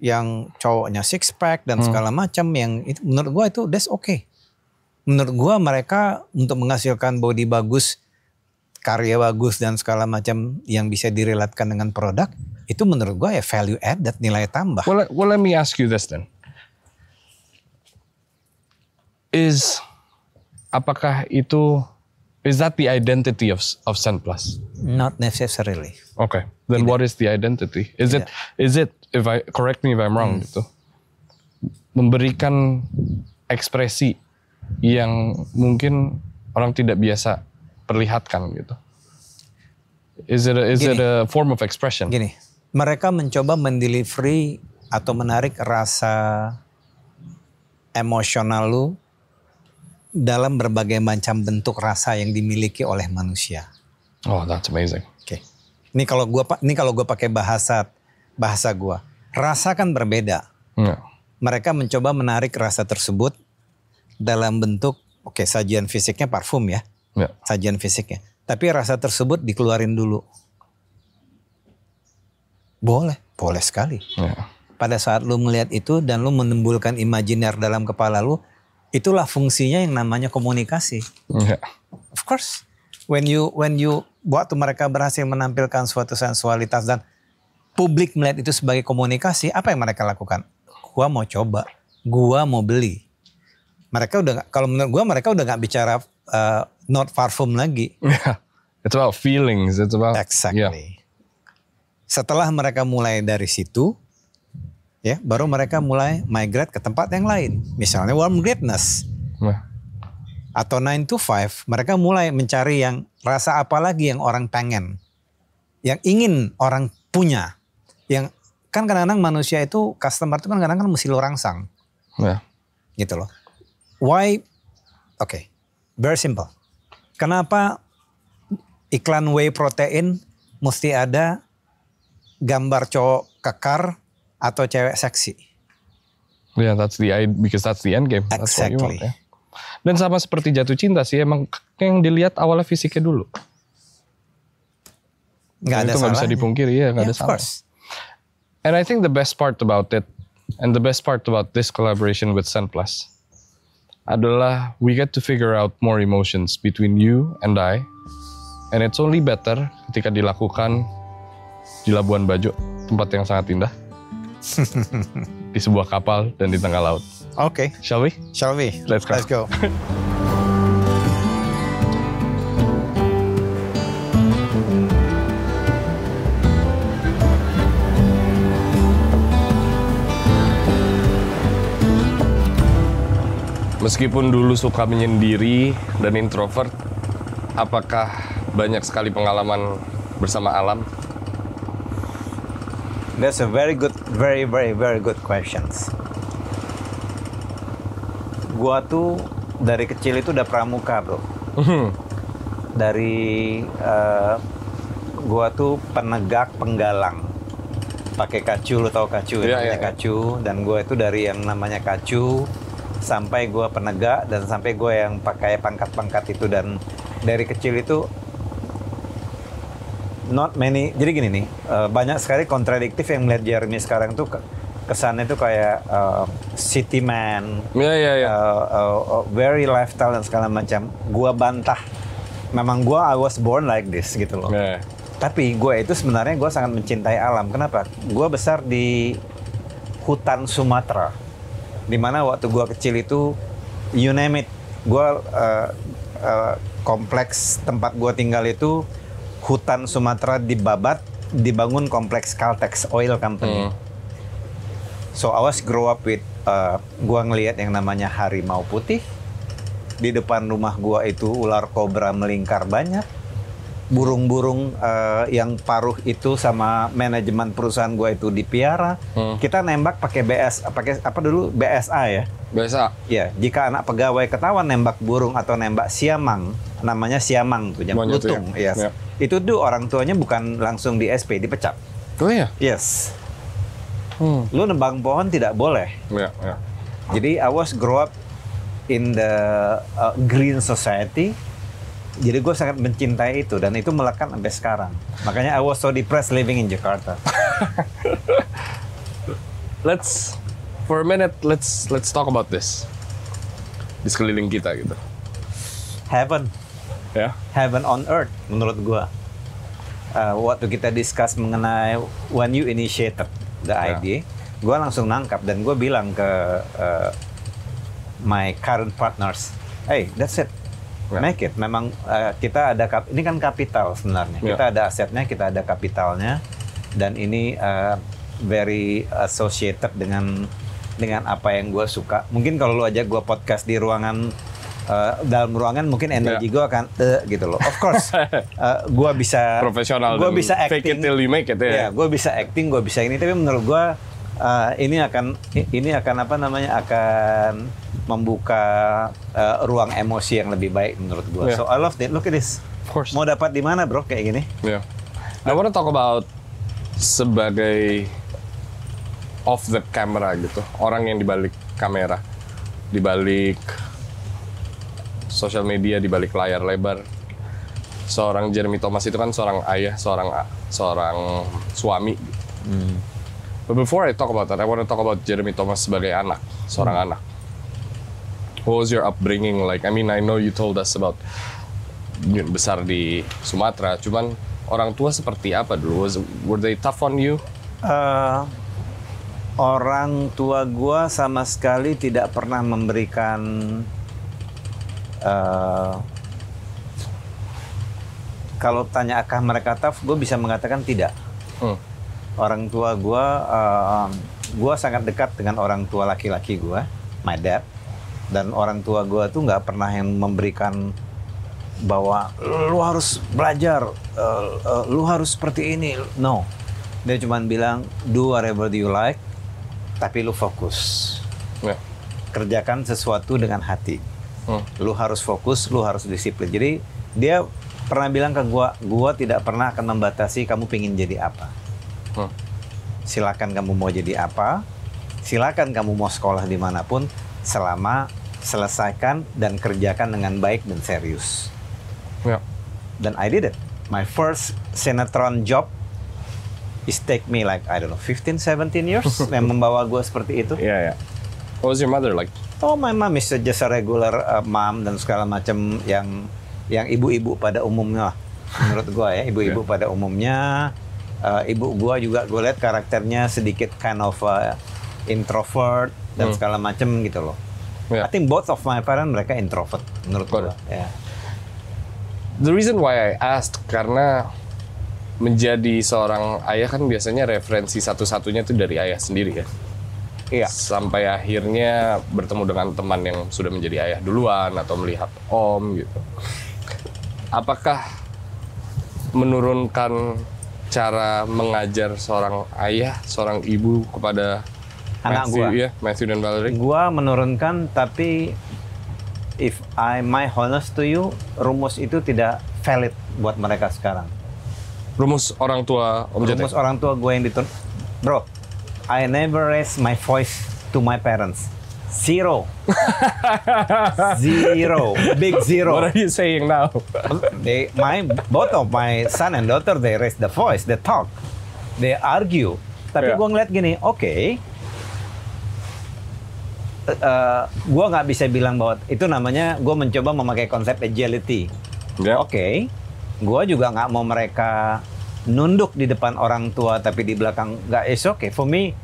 yang cowoknya six pack dan segala macam, yang itu menurut gue itu that's okay. Menurut gue mereka untuk menghasilkan body bagus, karya bagus dan segala macam yang bisa direlatkan dengan produk, itu menurut gue ya value added, nilai tambah. Well, let me ask you this then. Is that the identity of Scent Plus? Not necessarily. Okay. Then what is the identity? Is it if I correct me if I'm wrong gitu. Memberikan ekspresi yang mungkin orang tidak biasa perlihatkan gitu. Is it a form of expression? Gini, mereka mencoba mendelivery atau menarik rasa emosional lu dalam berbagai macam bentuk rasa yang dimiliki oleh manusia. Oh, that's amazing. Oke. Ini kalau gua pakai bahasa gua. Rasa kan berbeda. Yeah. Mereka mencoba menarik rasa tersebut dalam bentuk sajian fisiknya parfum ya. Yeah. Sajian fisiknya. Tapi rasa tersebut dikeluarin dulu. Boleh sekali. Yeah. Pada saat lu melihat itu dan lu menimbulkan imajiner dalam kepala lu, itulah fungsinya yang namanya komunikasi. Yeah. Of course, when you waktu mereka berhasil menampilkan suatu sensualitas dan publik melihat itu sebagai komunikasi, apa yang mereka lakukan? Gua mau coba, gua mau beli. Kalau menurut gua mereka udah nggak bicara not parfum lagi. Yeah. It's about feelings. It's about exactly. Yeah. Setelah mereka mulai dari situ, ya, baru mereka mulai migrate ke tempat yang lain. Misalnya warm greatness. Yeah. Atau 9 to 5, mereka mulai mencari yang rasa apa lagi yang orang pengen. Yang ingin orang punya. Yang kan kadang-kadang manusia itu, customer itu kan kadang-kadang mesti lo rangsang. Yeah. Gitu loh. Why? Okay, very simple. Kenapa iklan whey protein mesti ada gambar cowok kekar atau cewek seksi. Yeah, because that's the end game. That's what you want, Exactly. ya. Dan sama seperti jatuh cinta sih, emang yang dilihat awalnya fisiknya dulu. Nggak ada Itu nggak bisa salahnya. dipungkiri, ya nggak ada Of salah. course. And I think the best part about it, and the best part about this collaboration with Sun Plus, adalah we get to figure out more emotions between you and I, and it's only better ketika dilakukan di Labuan Bajo, tempat yang sangat indah, di sebuah kapal dan di tengah laut. Oke, Shall we? shall we? Let's go. Let's go. Meskipun dulu suka menyendiri dan introvert, apakah banyak sekali pengalaman bersama alam? That's a very good, very good questions. Gua tuh dari kecil itu udah pramuka, bro. Dari gua tuh penegak penggalang. Pakai kacu, lu tau kacu, Iya, namanya iya. kacu. Dan gua itu dari yang namanya kacu sampai gua penegak dan sampai gua yang pakai pangkat-pangkat itu. Dan dari kecil itu not many. Jadi gini nih, banyak sekali kontradiktif yang melihat Jeremy sekarang tuh kesannya tuh kayak city man, Ya. very lifestyle dan segala macam. Gua bantah. Memang gua I was born like this gitu loh. Ya. Tapi gue itu sebenarnya gue sangat mencintai alam. Kenapa? Gue besar di hutan Sumatera. Dimana waktu gue kecil itu, you name it. Gue kompleks tempat gue tinggal itu hutan Sumatera dibabat, dibangun kompleks Caltex Oil Company. So I was grow up with, gue ngelihat yang namanya harimau putih. Di depan rumah gue itu ular kobra melingkar banyak. Burung-burung yang paruh itu sama manajemen perusahaan gue itu dipiara. Kita nembak pakai pakai apa dulu, BSA ya. Biasa. Ya, jika anak pegawai ketahuan nembak burung atau nembak siamang, namanya siamang tuh, jam Monyet tuh lutung. ya? Yes. Ya. Itu tuh orang tuanya bukan langsung di SP, dipecat. Oh iya? Yes. Lu nebang pohon tidak boleh. Ya. Jadi I was grow up in the green society. Jadi gue sangat mencintai itu dan itu melekat sampai sekarang. Makanya I was so depressed living in Jakarta. For a minute, let's talk about this. Di sekeliling kita gitu. Heaven, Ya. heaven on earth menurut gue. Waktu kita discuss mengenai when you initiated the idea, gue langsung nangkap dan gue bilang ke my current partners, hey, that's it. Make it. Memang kita ada ini kan kapital sebenarnya. Kita ada asetnya, kita ada kapitalnya, dan ini very associated dengan apa yang gue suka. Mungkin kalau lu ajak gue podcast di ruangan, dalam ruangan mungkin energi gue akan gitu loh. Of course, gue bisa Profesional. Gue bisa fake it till you make it ya. Ya, gue bisa acting, gue bisa ini. Tapi menurut gue ini akan apa namanya, akan membuka ruang emosi yang lebih baik menurut gue. Yeah. So I love it. Look at this. Of course. Mau dapat di mana bro kayak gini? Yeah. I want to talk about sebagai off the camera gitu, orang yang dibalik kamera, dibalik sosial media, dibalik layar lebar. Seorang Jeremy Thomas itu kan seorang ayah, seorang suami. But before I talk about that, I want to talk about Jeremy Thomas sebagai anak, seorang anak. What was your upbringing like? I mean, I know you told us about besar di Sumatera, cuman orang tua seperti apa dulu? Were they tough on you? Orang tua gua sama sekali tidak pernah memberikan kalau tanya apakah mereka tough, gue bisa mengatakan tidak. Orang tua gua sangat dekat dengan orang tua laki-laki gua, my dad. Dan orang tua gue tuh nggak pernah yang memberikan bahwa lu harus belajar, lu harus seperti ini. No, dia cuma bilang do whatever you like, tapi lu fokus. Yeah. Kerjakan sesuatu dengan hati. Lu harus fokus, lu harus disiplin. Jadi dia pernah bilang ke gue tidak pernah akan membatasi kamu pingin jadi apa. Silakan kamu mau jadi apa, silakan kamu mau sekolah dimanapun, selama selesaikan dan kerjakan dengan baik dan serius. Yeah. Dan I did it. My first sinetron job is take me like, I don't know, 15-17 years yang membawa gue seperti itu. Yeah. What was your mother like? Oh, my mom is just a regular mom dan segala macam yang ibu-ibu pada umumnya lah. Menurut gue ya, ibu-ibu pada umumnya. Ibu gue juga gue lihat karakternya sedikit kind of introvert dan segala macam gitu loh. Yeah. I think both of my parents mereka introvert menurut gue. Yeah. The reason why I asked karena menjadi seorang ayah kan biasanya referensi satu-satunya itu dari ayah sendiri ya. Iya. Sampai akhirnya bertemu dengan teman yang sudah menjadi ayah duluan atau melihat om gitu. Apakah menurunkan cara mengajar seorang ayah, seorang ibu kepada anak Matthew dan Valerie? Gua menurunkan, tapi if I my honest to you, rumus itu tidak valid buat mereka sekarang. Rumus orang tua Om Jete? Rumus orang tua gue yang bro, I never raise my voice to my parents. Zero. Zero. Big zero. What are you saying now? Both of my son and daughter, they raise the voice, they talk, they argue. Tapi gue ngeliat gini, oke, gue nggak bisa bilang bahwa itu namanya gue mencoba memakai konsep agility. Yeah. Oke, gue juga nggak mau mereka nunduk di depan orang tua tapi di belakang nggak. It's okay for me.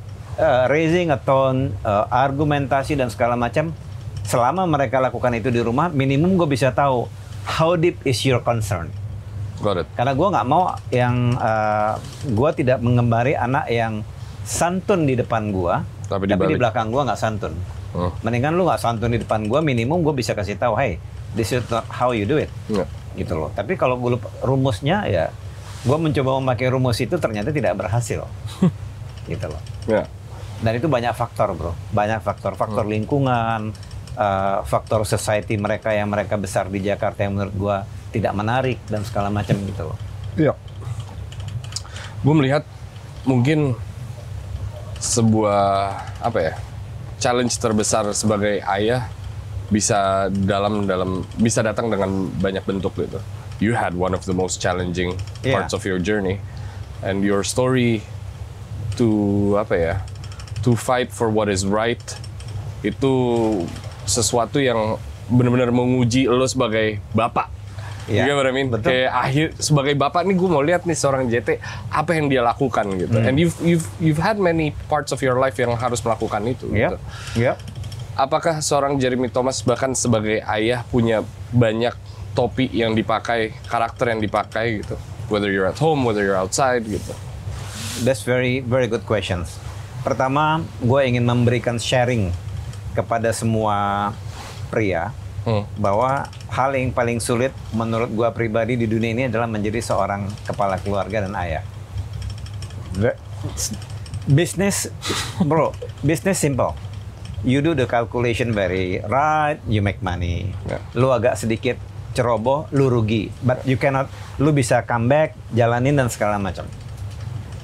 Raising a tone, argumentasi dan segala macam, selama mereka lakukan itu di rumah, minimum gue bisa tahu how deep is your concern. Got it. Karena gue nggak mau yang gue tidak mengembari anak yang santun di depan gue, tapi di belakang gue nggak santun. Mendingan lu nggak santun di depan gue, minimum gue bisa kasih tahu, hey, this is not how you do it, gitu loh. Tapi kalau gue rumusnya ya, gue mencoba memakai rumus itu ternyata tidak berhasil, gitu loh. Yeah. Dan itu banyak faktor, bro. Banyak faktor lingkungan, faktor society mereka yang mereka besar di Jakarta yang menurut gua tidak menarik dan segala macam gitu loh. Iya. Gue melihat mungkin sebuah challenge terbesar sebagai ayah bisa bisa datang dengan banyak bentuk gitu. You had one of the most challenging parts of your journey, and your story to fight for what is right itu sesuatu yang benar-benar menguji lo sebagai bapak. Yeah, you get what I mean? Betul. Kayak sebagai bapak nih gue mau lihat nih seorang JT apa yang dia lakukan gitu. And you've had many parts of your life yang harus melakukan itu. Gitu. Apakah seorang Jeremy Thomas bahkan sebagai ayah punya banyak topi yang dipakai, karakter yang dipakai gitu? Whether you're at home, whether you're outside gitu. That's very very good questions. Pertama, gue ingin memberikan sharing kepada semua pria bahwa hal yang paling sulit menurut gue pribadi di dunia ini adalah menjadi seorang kepala keluarga dan ayah. Business, bro, business simple. You do the calculation very right, you make money. Lu agak sedikit ceroboh, lu rugi. But you cannot, lu bisa come back, jalanin dan segala macam.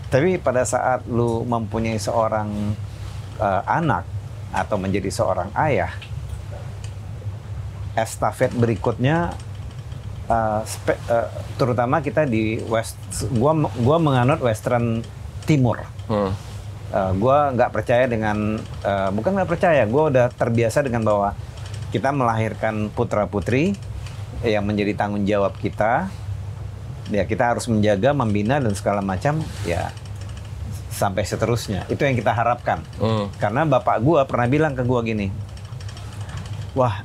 Tapi pada saat lu mempunyai seorang anak atau menjadi seorang ayah, estafet berikutnya, terutama kita di West, gua menganut Western Timur. Gua nggak percaya dengan, bukan nggak percaya, gua udah terbiasa dengan bahwa kita melahirkan putra putri yang menjadi tanggung jawab kita. Ya kita harus menjaga, membina dan segala macam ya. Sampai seterusnya, itu yang kita harapkan. Karena bapak gua pernah bilang ke gua gini, wah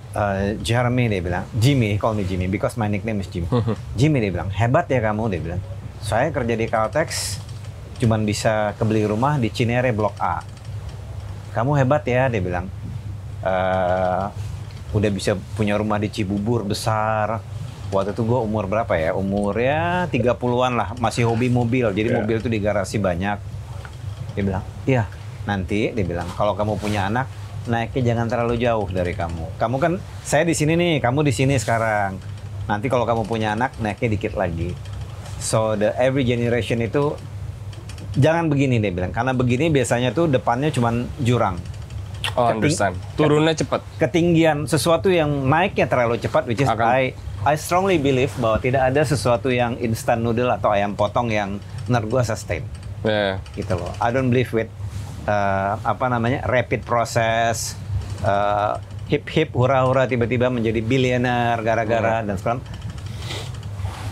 Jeremy, dia bilang, Jimmy, call me Jimmy because my nickname is Jimmy. Jimmy, dia bilang, hebat ya kamu, dia bilang. Saya kerja di Caltex, cuman bisa kebeli rumah di Cinere Blok A. Kamu hebat ya, dia bilang. Udah bisa punya rumah di Cibubur besar. Waktu itu gue umur berapa ya? Umurnya 30-an lah, masih hobi mobil. Jadi mobil tuh di garasi banyak. Dia bilang, iya nanti, dia bilang, kalau kamu punya anak, naiknya jangan terlalu jauh dari kamu. Kamu kan, saya di sini nih, kamu di sini sekarang. Nanti kalau kamu punya anak, naiknya dikit lagi. So, the every generation itu Jangan begini dia bilang, karena begini biasanya tuh depannya cuman jurang. Oh, understand. Turunnya cepat. Ketinggian sesuatu yang naiknya terlalu cepat, which is I strongly believe bahwa tidak ada sesuatu yang instant noodle atau ayam potong yang menurut gua sustain. Yeah. Gitu loh. I don't believe with rapid process, hip hura tiba-tiba menjadi billionaire gara-gara dan sekarang.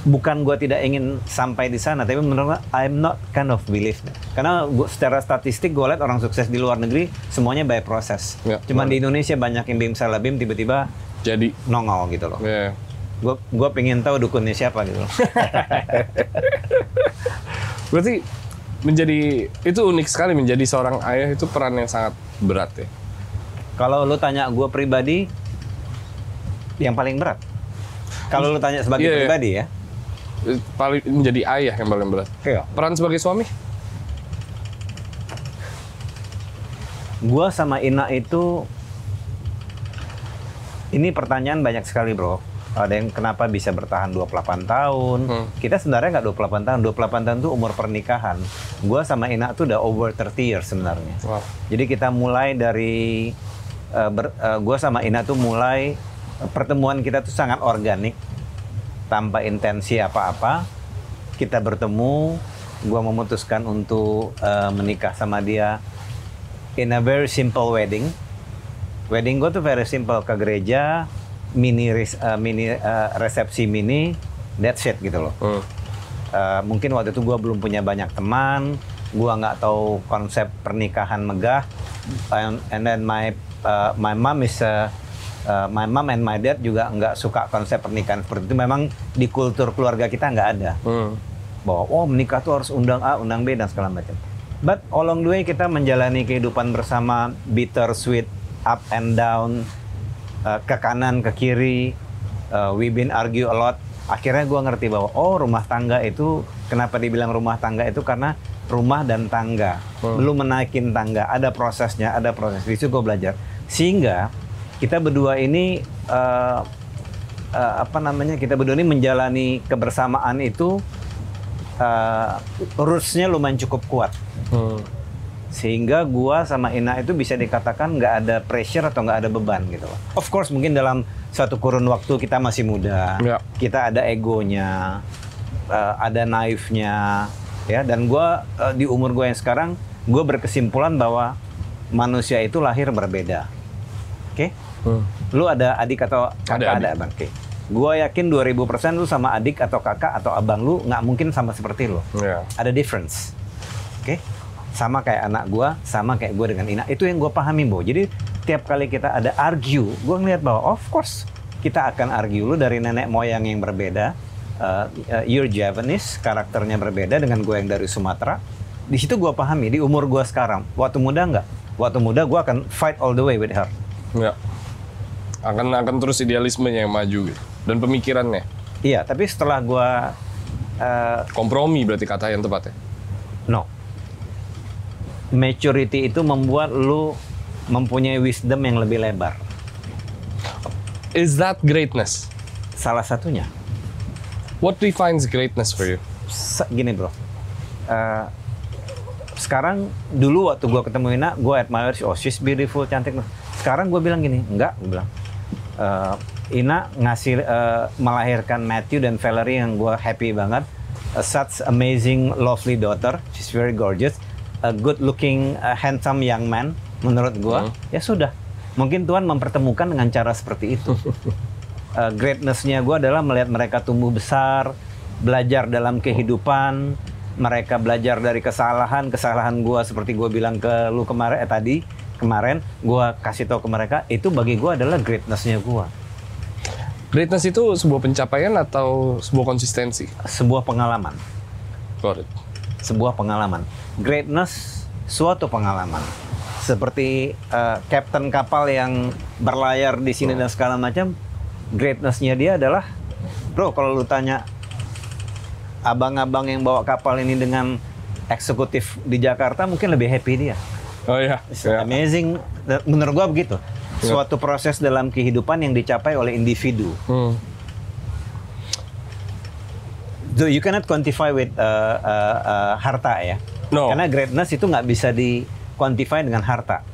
Bukan gue tidak ingin sampai di sana, tapi menurut gue I'm not kind of believe. Karena secara statistik gue lihat orang sukses di luar negeri semuanya by proses. Ya, Cuman di Indonesia banyak yang bim salah bim tiba-tiba jadi nongol gitu loh. Yeah. Gue pengen tahu dukunnya siapa gitu loh. Berarti itu unik sekali menjadi seorang ayah, itu peran yang sangat berat ya. Kalau lu tanya gue pribadi, yang paling berat. Kalau lu tanya sebagai pribadi ya. Paling menjadi ayah yang paling berat. Iya. Peran sebagai suami? Gua sama Ina itu, ini pertanyaan banyak sekali bro. Ada yang kenapa bisa bertahan 28 tahun. Kita sebenarnya nggak 28 tahun. 28 tahun itu umur pernikahan. Gua sama Ina tuh udah over 30 years sebenarnya. Wow. Jadi kita mulai dari, gua sama Ina tuh mulai, pertemuan kita tuh sangat organik. Tanpa intensi apa-apa, kita bertemu, gue memutuskan untuk menikah sama dia in a very simple wedding. Wedding gue tuh very simple, ke gereja, resepsi mini, that's it gitu loh. Mungkin waktu itu gue belum punya banyak teman, gue nggak tahu konsep pernikahan megah, and then my mom is my mom and my dad juga nggak suka konsep pernikahan seperti itu. Memang di kultur keluarga kita nggak ada. Bahwa menikah tuh harus undang A, undang B dan segala macam. But along the way kita menjalani kehidupan bersama, bitter sweet, up and down, ke kanan ke kiri. We been argue a lot. Akhirnya gue ngerti bahwa rumah tangga itu, kenapa dibilang rumah tangga itu karena rumah dan tangga. Belum menaikin tangga, ada prosesnya, ada proses. Di situ gue belajar. Sehingga kita berdua ini kita berdua ini menjalani kebersamaan itu roots-nya lumayan cukup kuat. Sehingga gua sama Ina itu bisa dikatakan nggak ada pressure atau nggak ada beban gitu loh. Of course mungkin dalam satu kurun waktu kita masih muda, kita ada egonya, ada naifnya, ya. Dan gua di umur gua yang sekarang, gua berkesimpulan bahwa manusia itu lahir berbeda. Oke? Lu ada adik atau kakak? Ada abang. Oke. Gua yakin 2000% lu sama adik atau kakak atau abang lu nggak mungkin sama seperti lu. Ada difference. Oke? Sama kayak anak gua, sama kayak gua dengan Ina. Itu yang gua pahami, Bo. Jadi tiap kali kita ada argue, gua ngeliat bahwa of course kita akan argue. Lu dari nenek moyang yang berbeda, you're Javanese, karakternya berbeda dengan gua yang dari Sumatera. Di situ gua pahami. Di umur gua sekarang, waktu muda nggak? Waktu muda gua akan fight all the way with her. Ya. Akan terus idealismenya yang maju gitu. Dan pemikirannya. Iya, tapi setelah gua kompromi berarti kata yang tepat ya. No. Maturity itu membuat lu mempunyai wisdom yang lebih lebar. Is that greatness? Salah satunya. What defines greatness for you? Gini bro. Sekarang dulu waktu gua ketemu Ina, gua admire, she's beautiful, cantik. Sekarang gue bilang gini, enggak, gue bilang Ina ngasih melahirkan Matthew dan Valerie yang gue happy banget. Such amazing, lovely daughter, she's very gorgeous, a good looking, handsome young man. Menurut gue, ya sudah. Mungkin Tuhan mempertemukan dengan cara seperti itu. Greatness-nya gue adalah melihat mereka tumbuh besar, belajar dalam kehidupan. Mereka belajar dari kesalahan gue seperti gue bilang ke lu kemarin gue kasih tahu ke mereka, itu bagi gue adalah greatness-nya gue. Greatness itu sebuah pencapaian atau sebuah konsistensi? Sebuah pengalaman. Got it. Sebuah pengalaman. Greatness suatu pengalaman. Seperti kapten kapal yang berlayar di sini dan segala macam. Greatness-nya dia adalah, bro, kalau lu tanya abang-abang yang bawa kapal ini dengan eksekutif di Jakarta, mungkin lebih happy dia. Oh iya. Amazing, menurut gua begitu. Suatu proses dalam kehidupan yang dicapai oleh individu. So you cannot quantify with harta ya. No. Karena greatness itu nggak bisa di quantify dengan harta.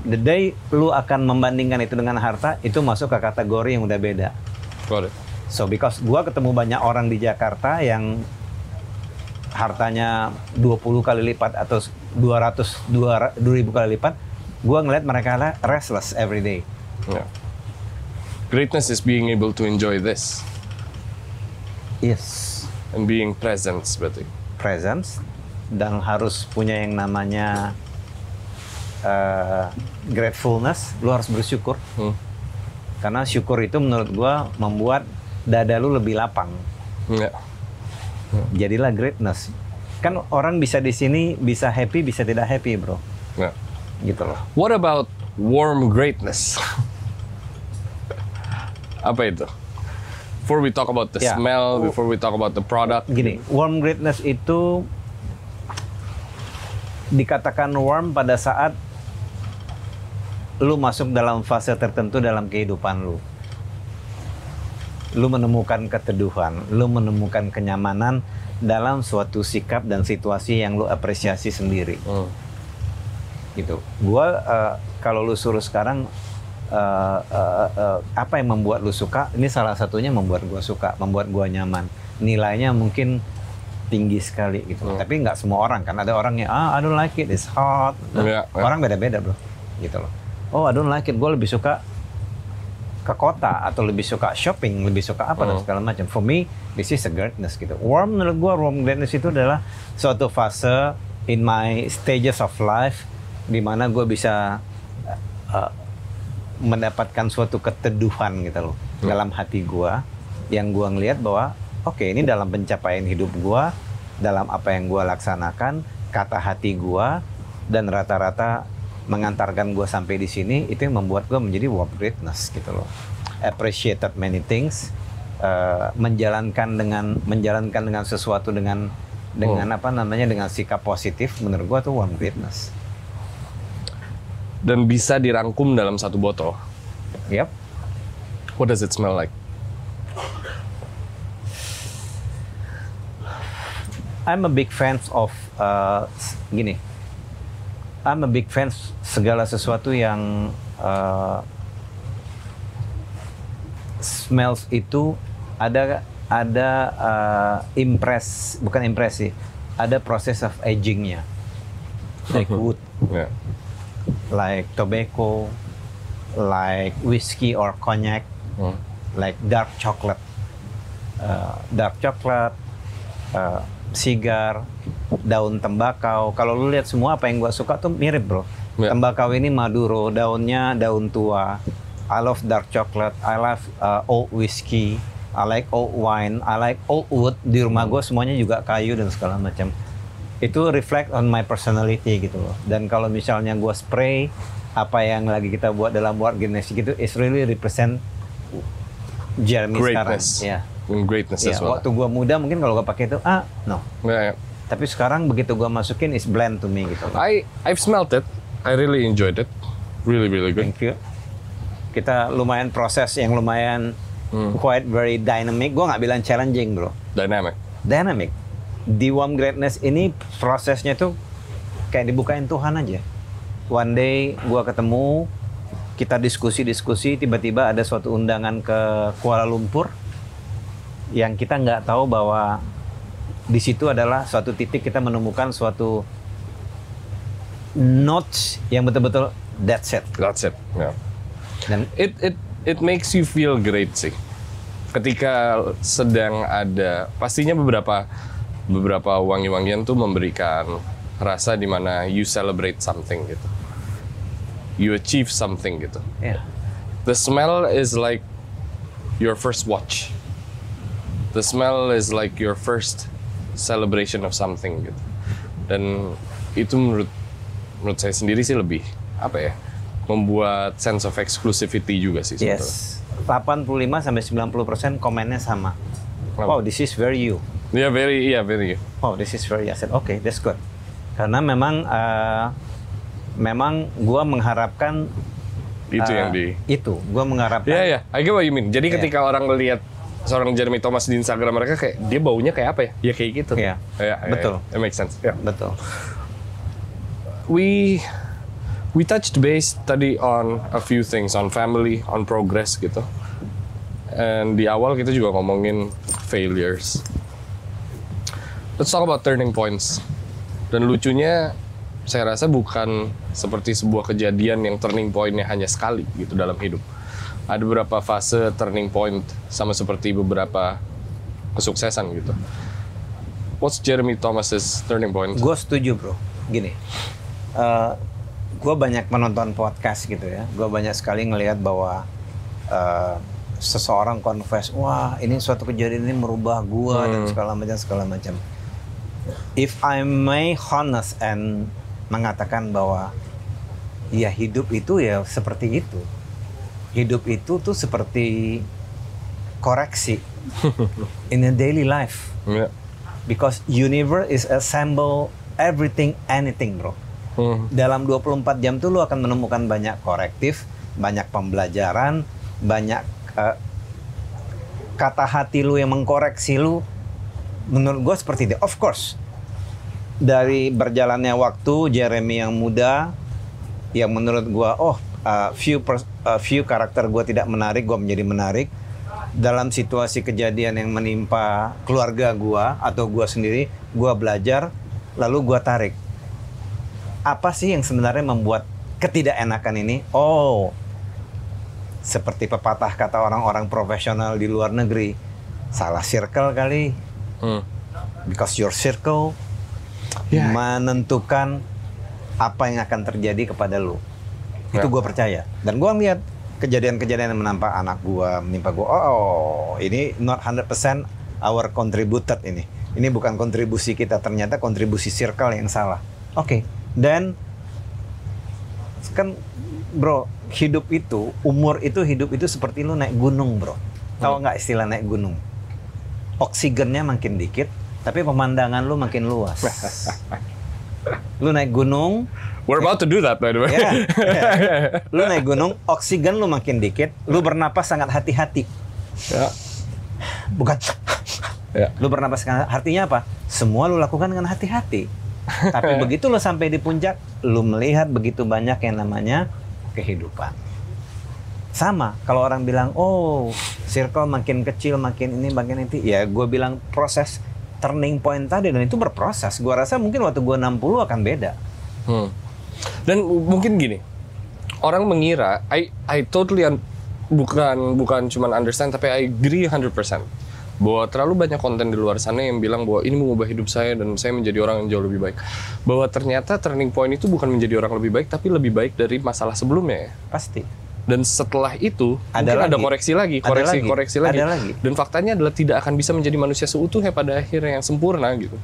The day lu akan membandingkan itu dengan harta, itu masuk ke kategori yang udah beda. Got it. So because gua ketemu banyak orang di Jakarta yang hartanya 20 kali lipat atau 200 2000 kali lipat, gua ngeliat mereka restless every day. Yeah. Greatness is being able to enjoy this Yes, and being present berarti. presence, dan harus punya yang namanya gratefulness. Lu harus bersyukur. Karena syukur itu menurut gua membuat dada lu lebih lapang. Yeah. Jadilah greatness. Kan orang bisa di sini bisa happy, bisa tidak happy, bro. Yeah. Gitu loh. What about warm greatness? Apa itu? Before we talk about the Yeah. smell, before we talk about the product. Gini, warm greatness itu dikatakan warm pada saat lu masuk dalam fase tertentu dalam kehidupan lu. Lu menemukan keteduhan, lu menemukan kenyamanan dalam suatu sikap dan situasi yang lu apresiasi sendiri. Gitu. Gua kalau lu suruh sekarang apa yang membuat lu suka? Ini salah satunya membuat gua suka, membuat gua nyaman. Nilainya mungkin tinggi sekali gitu. Tapi nggak semua orang kan. Ada orang yang I don't like it, it's hot. Orang beda-beda, bro. Gitu loh. Oh, I don't like it. Gue lebih suka ke kota atau lebih suka shopping, lebih suka apa dan segala macam. For me, this is a greatness gitu. Warm menurut gue, warm greatness itu adalah suatu fase in my stages of life di mana gue bisa mendapatkan suatu keteduhan gitu loh dalam hati gue, yang gue ngelihat bahwa oke, ini dalam pencapaian hidup gue, dalam apa yang gue laksanakan, kata hati gue, dan rata-rata mengantarkan gue sampai di sini, itu yang membuat gue menjadi warm greatness gitu loh. Appreciated many things, menjalankan dengan sesuatu dengan apa namanya, dengan sikap positif, menurut gue tuh warm greatness. Dan bisa dirangkum dalam satu botol. Yep. What does it smell like? I'm a big fan of gini. I'm a big fan segala sesuatu yang smells itu ada bukan impresi, ada proses of agingnya, like wood, like tobacco, like whiskey or cognac, like dark chocolate, sigar, daun tembakau. Kalau lu lihat semua apa yang gua suka tuh mirip, bro. Tembakau ini Maduro, daunnya daun tua. I love dark chocolate, I love old whiskey, I like old wine, I like old wood. Di rumah gua semuanya juga kayu dan segala macam. Itu reflect on my personality gitu loh. Dan kalau misalnya gua spray apa yang lagi kita buat dalam word genesis gitu, is really represent Jeremy greatness. Sekarang. Yeah. Greatness Yeah, as well. waktu gua muda mungkin kalau gua pakai itu no. Yeah. Tapi sekarang begitu gua masukin is blend to me gitu. I've smelled it. I really enjoyed it. Really good. Thank you. Kita lumayan proses yang lumayan quite very dynamic. Gua nggak bilang challenging, bro. Dynamic. Di warm greatness ini prosesnya tuh kayak dibukain Tuhan aja. One day gua ketemu, kita diskusi, tiba-tiba ada suatu undangan ke Kuala Lumpur yang kita nggak tahu bahwa di situ adalah suatu titik kita menemukan suatu notes yang betul-betul that's it. Yeah. Dan it makes you feel great sih. Ketika sedang ada, pastinya beberapa wangi-wangian tuh memberikan rasa di mana you celebrate something gitu. You achieve something gitu. Yeah. The smell is like your first watch. The smell is like your first celebration of something gitu. Dan itu menurut saya sendiri sih lebih apa ya? Membuat sense of exclusivity juga sih sebetulnya. Yes. 85-90% komennya sama. Wow, this is very you. Yeah, very you. Wow, this is very. I said, okay, that's good. Karena memang gua mengharapkan Itu yang di itu. Gua mengharapkan. Yeah, I get what you mean. Jadi ketika orang melihat seorang Jeremy Thomas di Instagram mereka kayak dia baunya kayak apa ya? Ya kayak gitu. Iya. Betul. It makes sense. Yeah. Betul. We touched base tadi on a few things, on family, on progress gitu. And di awal kita juga ngomongin failures. Let's talk about turning points. Dan lucunya saya rasa bukan seperti sebuah kejadian yang turning point-nya hanya sekali gitu dalam hidup. Ada beberapa fase turning point sama seperti beberapa kesuksesan gitu. What's Jeremy Thomas's turning point? Gue setuju bro. Gini, gue banyak menonton podcast gitu ya. Gue banyak sekali ngelihat bahwa seseorang confess, wah ini suatu kejadian ini merubah gue dan segala macam. If I may honest and mengatakan bahwa ya hidup itu ya seperti itu. Hidup itu tuh seperti koreksi in a daily life. Yeah. Because universe is assemble everything, anything bro. Dalam 24 jam tuh lu akan menemukan banyak korektif, banyak pembelajaran, banyak kata hati lu yang mengkoreksi lu. Menurut gue seperti itu. Of course, dari berjalannya waktu, Jeremy yang muda, yang menurut gue, few karakter gue tidak menarik, gue menjadi menarik. Dalam situasi kejadian yang menimpa keluarga gue atau gue sendiri, gue belajar, lalu gue tarik. Apa sih yang sebenarnya membuat ketidakenakan ini? Oh, seperti pepatah kata orang-orang profesional di luar negeri, salah circle kali. Because your circle menentukan apa yang akan terjadi kepada lu. Itu gue percaya. Dan gue ngeliat kejadian-kejadian yang menimpa gue. Oh, ini not 100% our contributed ini. Ini bukan kontribusi kita, ternyata kontribusi circle yang salah. Oke. Dan kan bro, umur itu hidup itu seperti lu naik gunung bro. Tahu nggak istilah naik gunung? Oksigennya makin dikit, tapi pemandangan lu makin luas. Lu naik gunung. We're about to do that by the way. Yeah. Lu naik gunung, oksigen lu makin dikit, lu bernapas sangat hati-hati. Yeah. Bukan. Yeah. Lu bernapas sangat, artinya apa? Semua lu lakukan dengan hati-hati. Tapi begitu lu sampai di puncak, lu melihat begitu banyak yang namanya kehidupan. Sama, kalau orang bilang, oh, circle makin kecil, makin ini, makin itu. Ya, gue bilang proses turning point tadi, dan itu berproses. Gue rasa mungkin waktu gue 60 akan beda. Dan mungkin gini, orang mengira, I totally bukan cuman understand, tapi I agree 100%. Bahwa terlalu banyak konten di luar sana yang bilang bahwa ini mengubah hidup saya dan saya menjadi orang yang jauh lebih baik. Bahwa ternyata turning point itu bukan menjadi orang lebih baik, tapi lebih baik dari masalah sebelumnya ya. Pasti. Dan setelah itu ada mungkin ada koreksi lagi. Ada lagi. Dan faktanya adalah tidak akan bisa menjadi manusia seutuhnya pada akhirnya yang sempurna gitu.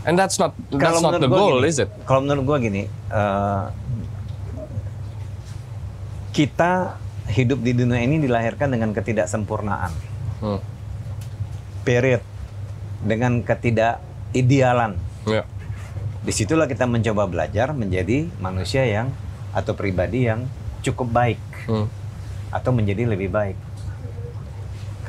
And that's not the goal, is it? Kalau menurut gue gini, kita hidup di dunia ini dilahirkan dengan ketidaksempurnaan. Period. Dengan ketidakidealan. Yeah. Disitulah kita mencoba belajar menjadi manusia yang atau pribadi yang cukup baik atau menjadi lebih baik.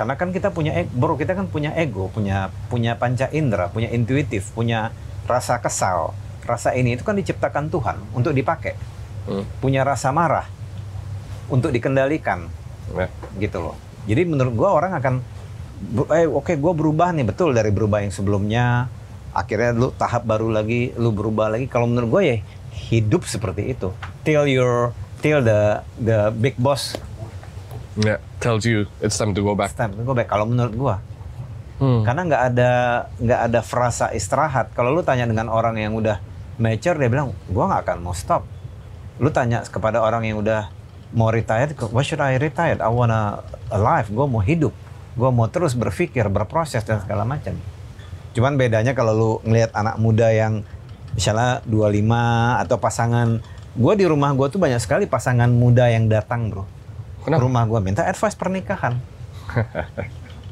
Karena kan kita punya kita kan punya ego, punya panca indera, punya intuitif, punya rasa kesal, rasa ini itu kan diciptakan Tuhan untuk dipakai. Punya rasa marah untuk dikendalikan, gitu loh. Jadi menurut gua orang akan, oke, gua berubah nih, betul, dari berubah yang sebelumnya, akhirnya lu tahap baru lagi, lu berubah lagi. Kalau menurut gua ya hidup seperti itu. Till the big boss tells you it's time to go back. Kalau menurut gua, karena nggak ada frasa istirahat. Kalau lu tanya dengan orang yang udah mature, dia bilang gua nggak akan mau stop. Lu tanya kepada orang yang udah mau retired, why should I retire? I wanna alive. Gua mau hidup. Gua mau terus berpikir, berproses dan segala macam. Cuman bedanya kalau lu ngelihat anak muda yang misalnya 25 atau pasangan, gua di rumah gua tuh banyak sekali pasangan muda yang datang, bro. Kenapa? Rumah gue minta advice pernikahan.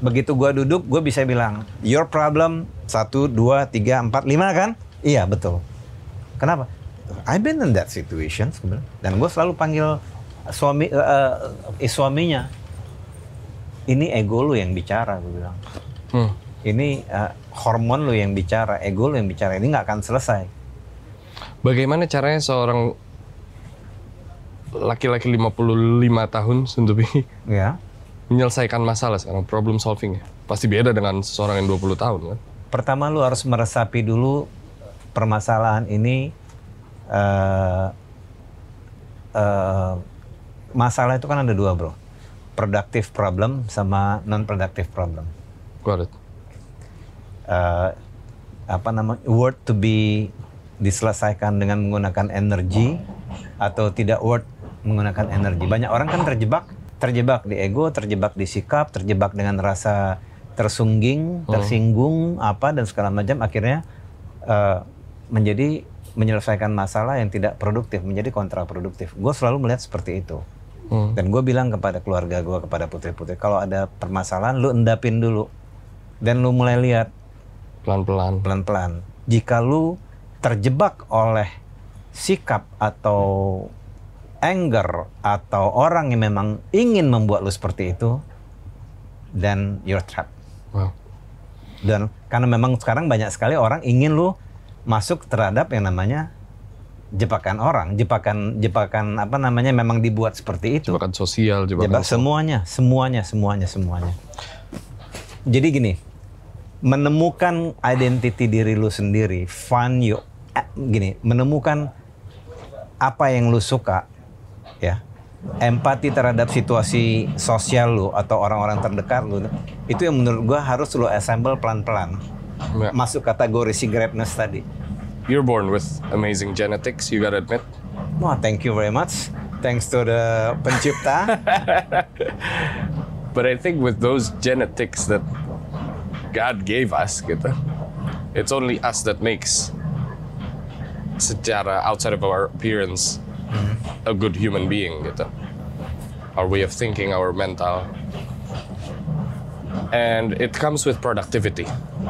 Begitu gue duduk, gue bisa bilang, your problem 1, 2, 3, 4, 5 kan? Iya, betul. Kenapa? I've been in that situation sebenarnya. Dan gue selalu panggil suaminya. ini ego lu yang bicara, gue bilang. Ini hormon lu yang bicara, ego lu yang bicara, ini nggak akan selesai. Bagaimana caranya seorang laki-laki 55 tahun Suntupi Ya. menyelesaikan masalah sekarang, problem solving ya? Pasti beda dengan seseorang yang 20 tahun kan? Pertama lu harus meresapi dulu permasalahan ini. Masalah itu kan ada dua, bro. Productive problem sama non-productive problem. Got it. Worth to be diselesaikan dengan menggunakan energi atau tidak worth menggunakan energi. Banyak orang kan terjebak di ego, terjebak di sikap, terjebak dengan rasa tersinggung, dan segala macam, akhirnya menjadi menyelesaikan masalah yang tidak produktif, menjadi kontraproduktif. Gue selalu melihat seperti itu. Dan gue bilang kepada keluarga gue, kepada putri-putri, kalau ada permasalahan, lu endapin dulu. Dan lu mulai lihat. Pelan-pelan. Jika lu terjebak oleh sikap atau anger atau orang yang memang ingin membuat lu seperti itu, then you're trapped. Wow. Dan karena memang sekarang banyak sekali orang ingin lu masuk terhadap yang namanya jebakan orang, jebakan memang dibuat seperti itu. Jebakan sosial, semuanya. Jadi gini, menemukan identity diri lu sendiri, menemukan apa yang lu suka, ya, empati terhadap situasi sosial lu atau orang-orang terdekat lu, itu yang menurut gua harus lu assemble pelan-pelan. Yeah. Masuk kategori si greatness tadi. You're born with amazing genetics, you gotta admit. Wah, thank you very much. Thanks to the pencipta. But I think with those genetics that God gave us, gitu, it's only us that makes, secara outside of our appearance, a good human being, gitu. Our way of thinking, our mental. And it comes with productivity.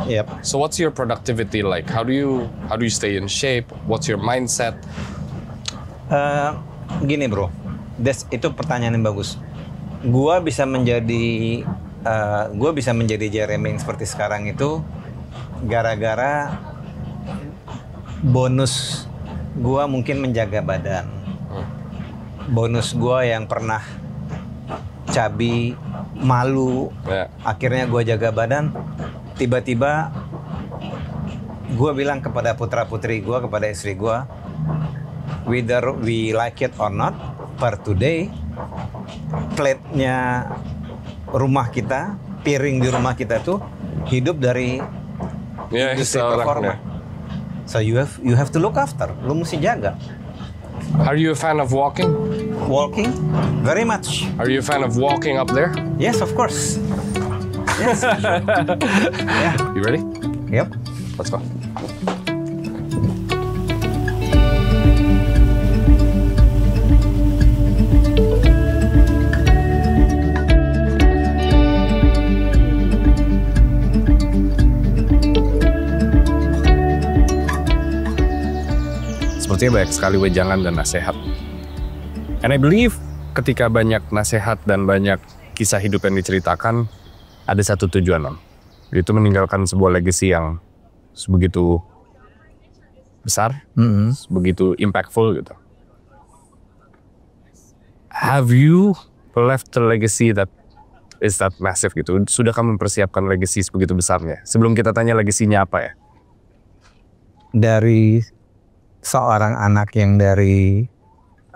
Yep. So what's your productivity like? How do you stay in shape? What's your mindset? Gini bro, itu pertanyaan yang bagus. Gua bisa menjadi Jeremy yang seperti sekarang itu gara-gara bonus gua mungkin menjaga badan. Bonus gua yang pernah cabi, malu, akhirnya gue jaga badan. Tiba-tiba gue bilang kepada putra-putri gue, kepada istri gue, whether we like it or not, per today, plate-nya rumah kita, piring di rumah kita tuh hidup dari industri performa. So you have to look after, lu mesti jaga. Are you a fan of walking? Walking? Very much. Are you a fan of walking up there? Yes, of course. Yes. Yeah. You ready? Yep. Let's go. Sepertinya banyak sekali wejangan dan nasihat. And I believe ketika banyak nasihat dan banyak kisah hidup yang diceritakan, ada satu tujuan, Om. Itu meninggalkan sebuah legacy yang sebegitu besar, sebegitu impactful gitu. Have you left a legacy that is that massive gitu? Sudahkah mempersiapkan legacy sebegitu besarnya? Sebelum kita tanya legasinya apa ya? Dari seorang anak yang dari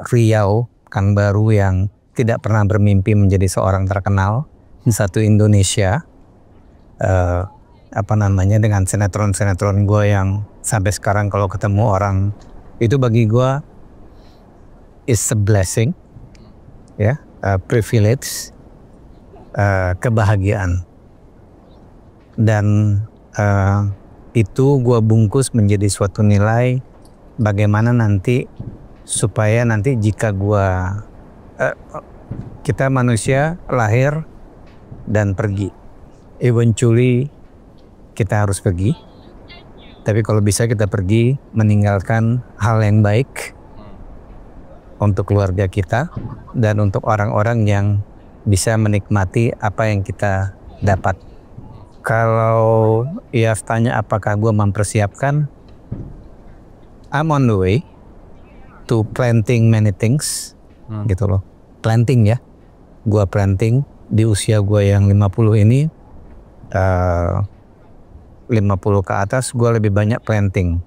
Riau, Pekanbaru, yang tidak pernah bermimpi menjadi seorang terkenal di satu Indonesia, dengan sinetron-sinetron gue yang sampai sekarang kalau ketemu orang itu bagi gue is a blessing, ya, privilege, kebahagiaan, dan itu gue bungkus menjadi suatu nilai. Bagaimana nanti supaya nanti jika kita manusia lahir dan pergi, eventually kita harus pergi, tapi kalau bisa kita pergi meninggalkan hal yang baik untuk keluarga kita dan untuk orang-orang yang bisa menikmati apa yang kita dapat. Kalau ya tanya apakah gue mempersiapkan, I'm on the way to planting many things, gitu loh. Planting ya, gue planting di usia gue yang 50 ini, 50 ke atas gue lebih banyak planting.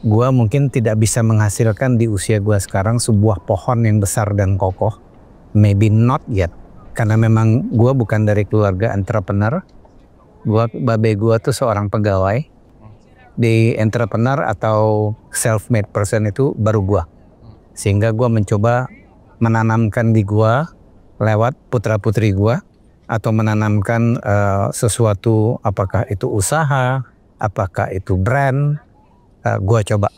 Gue mungkin tidak bisa menghasilkan di usia gue sekarang sebuah pohon yang besar dan kokoh, maybe not yet. Karena memang gue bukan dari keluarga entrepreneur. Babe gue tuh seorang pegawai. Di entrepreneur atau self-made person itu baru gue. Sehingga gue mencoba menanamkan di gue lewat putra-putri gue. Atau menanamkan sesuatu, apakah itu usaha, apakah itu brand. Gue coba.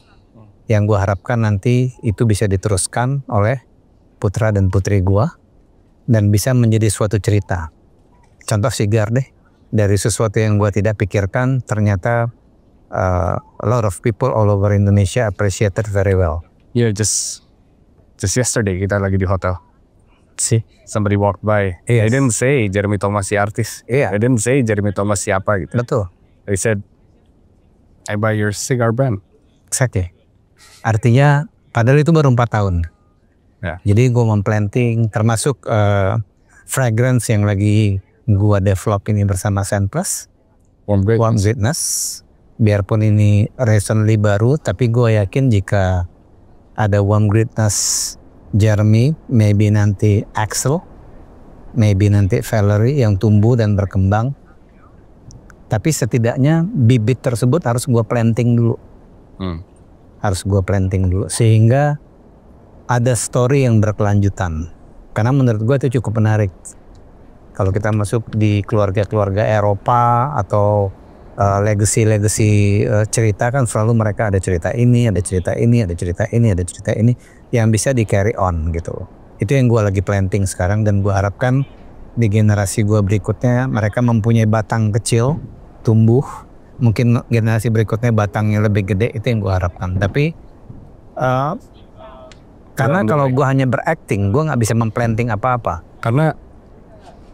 Yang gue harapkan nanti itu bisa diteruskan oleh putra dan putri gue. Dan bisa menjadi suatu cerita. Contoh Sigar deh, dari sesuatu yang gue tidak pikirkan ternyata a lot of people all over Indonesia appreciated very well. Yeah, just yesterday kita lagi di hotel. See, Somebody walked by. Yes. They didn't say Jeremy Thomas si artis. Iya. They didn't say Jeremy Thomas siapa gitu. betul, They said, I buy your cigar brand. exactly. Artinya padahal itu baru 4 tahun. Ya. Jadi gue memplanting termasuk fragrance yang lagi gue develop ini bersama Senplus, Warm Greatness. Biarpun ini recently baru, tapi gue yakin jika ada Warm Greatness Jeremy, maybe nanti Axel, maybe nanti Valerie yang tumbuh dan berkembang. Tapi setidaknya bibit tersebut harus gue planting dulu. Harus gue planting dulu sehingga ada story yang berkelanjutan. Karena menurut gue itu cukup menarik. Kalau kita masuk di keluarga-keluarga Eropa atau legacy cerita kan selalu mereka ada cerita ini, ada cerita ini, ada cerita ini, ada cerita ini yang bisa di carry on gitu. Itu yang gue lagi planting sekarang dan gue harapkan di generasi gue berikutnya mereka mempunyai batang kecil, tumbuh. Mungkin generasi berikutnya batangnya lebih gede, itu yang gue harapkan. Tapi karena kalau gue hanya berakting, gue nggak bisa memplanting apa-apa. Karena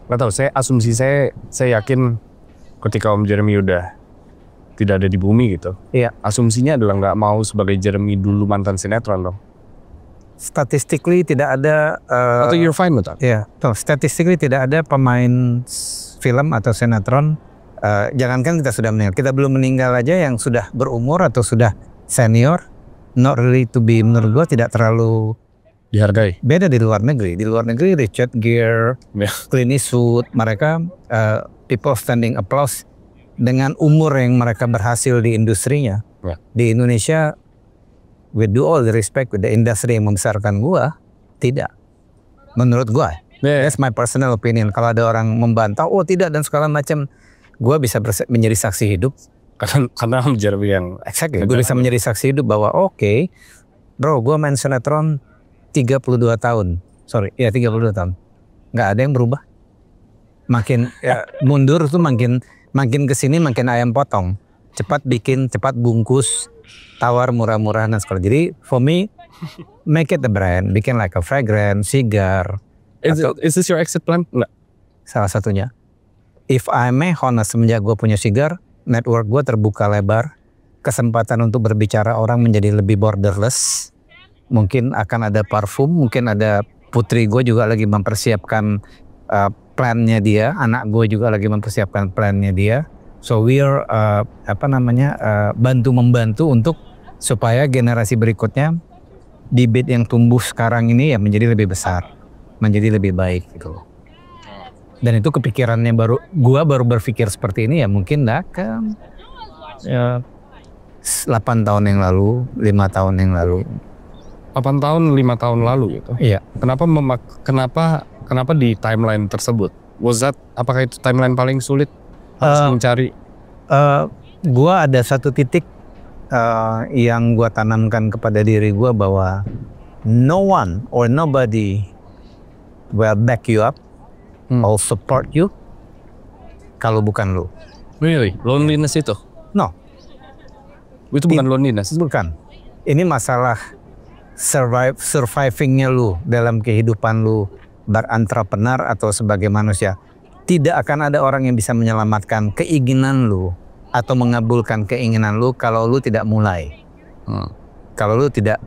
nggak tahu, asumsi saya yakin ketika Om Jeremy udah tidak ada di bumi gitu. Iya. Asumsinya adalah nggak mau sebagai Jeremy dulu mantan sinetron dong. Statistically tidak ada. Atau you're fine with that? Iya. Statistically tidak ada pemain film atau sinetron. Jangankan kita sudah meninggal, kita belum meninggal aja yang sudah berumur atau sudah senior, not really to be, menurut gue tidak terlalu dihargai. Beda di luar negeri. Di luar negeri Richard Gere, Clint Eastwood, mereka people standing applause dengan umur yang mereka berhasil di industrinya. Di Indonesia, with all the respect with the industry yang membesarkan gua, tidak. Menurut gua, that's my personal opinion. Kalau ada orang membantah, oh tidak dan segala macam, gua bisa menjadi saksi hidup. Karena Om Jeremy yang exactly. Gue bisa menjadi saksi hidup bahwa oke, bro, gua main sinetron 32 tahun. Sorry, ya 32 tahun. Nggak ada yang berubah. Makin ya, mundur tuh makin kesini makin ayam potong. Cepat bikin, cepat bungkus, tawar murah-murahan dan segala. Jadi for me, make it a brand, bikin like a fragrance, cigar. Is this your exit plan? Enggak. Salah satunya. If I may honest, semenjak gue punya cigar, network gue terbuka lebar. Kesempatan untuk berbicara orang menjadi lebih borderless. Mungkin akan ada parfum, mungkin ada putri gue juga lagi mempersiapkan plannya dia, anak gue juga lagi mempersiapkan plannya dia. So we are bantu-membantu untuk supaya generasi berikutnya bibit yang tumbuh sekarang ini ya menjadi lebih besar, menjadi lebih baik gitu loh. Dan itu kepikirannya gue baru berpikir seperti ini ya mungkin ke 8 tahun yang lalu, 5 tahun yang lalu. 8 tahun, 5 tahun lalu gitu. Iya. Kenapa di timeline tersebut? Apakah itu timeline paling sulit? Harus mencari. Gua ada satu titik yang gua tanamkan kepada diri gua bahwa no one or nobody will back you up or support you kalau bukan lu. Really? Loneliness itu? No. Itu bukan loneliness? Bukan. Ini masalah survivingnya lu dalam kehidupan lu berentrepreneur atau sebagai manusia, tidak akan ada orang yang bisa menyelamatkan keinginan lu atau mengabulkan keinginan lu kalau lu tidak mulai. Kalau lu tidak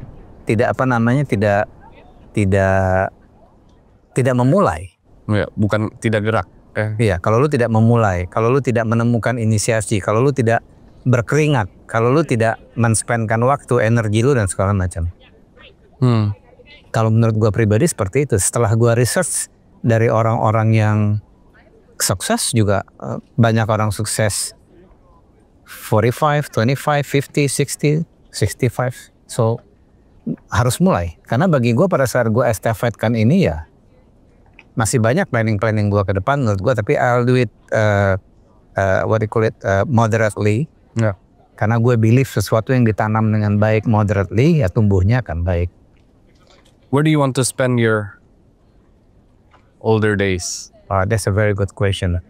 memulai. Ya, bukan tidak gerak. Iya, kalau lu tidak memulai, kalau lu tidak menemukan inisiasi, kalau lu tidak berkeringat, kalau lu tidak men-spendkan waktu, energi lu dan segala macam. Kalau menurut gua pribadi seperti itu. Setelah gua research dari orang-orang yang sukses juga, banyak orang sukses 45, 25, 50, 60, 65. So harus mulai. Karena bagi gue pada saat gue estafetkan ini ya masih banyak planning gue ke depan menurut gue. Tapi I'll do it moderately. Yeah. Karena gue believe sesuatu yang ditanam dengan baik moderately ya tumbuhnya akan baik. Where do you want to spend your older days? That's a very good question.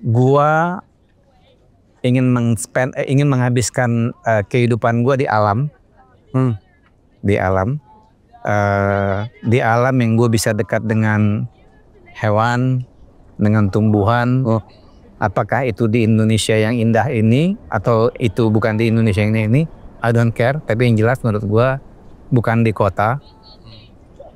Gua ingin menghabiskan kehidupan gua di alam, di alam yang gue bisa dekat dengan hewan, dengan tumbuhan. Apakah itu di Indonesia yang indah ini atau itu bukan di Indonesia yang ini, I don't care. Tapi yang jelas menurut gua bukan di kota.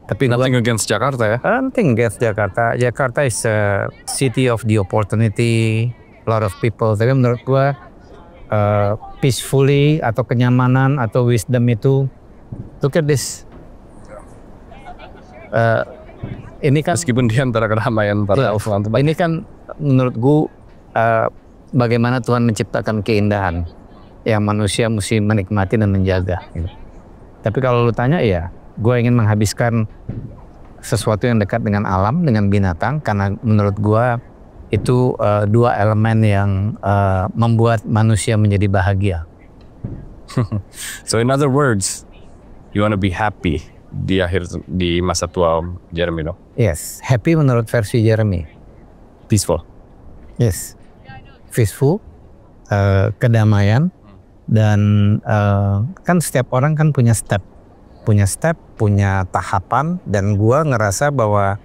Tapi nothing against Jakarta ya? Nothing against Jakarta. Jakarta is a city of the opportunity, a lot of people. Tapi menurut gua peacefully atau kenyamanan atau wisdom itu, look at this. Ini kan meskipun di antara keramaian para teman-teman. Ini kan menurut gua bagaimana Tuhan menciptakan keindahan yang manusia mesti menikmati dan menjaga. Gitu. Tapi kalau lu tanya ya, gue ingin menghabiskan sesuatu yang dekat dengan alam, dengan binatang, karena menurut gue itu dua elemen yang membuat manusia menjadi bahagia. So in other words, you want to be happy di masa tua Jeremy, no? Yes, happy menurut versi Jeremy. Peaceful. Yes, peaceful, kedamaian, dan kan setiap orang kan punya step, punya tahapan, dan gua ngerasa bahwa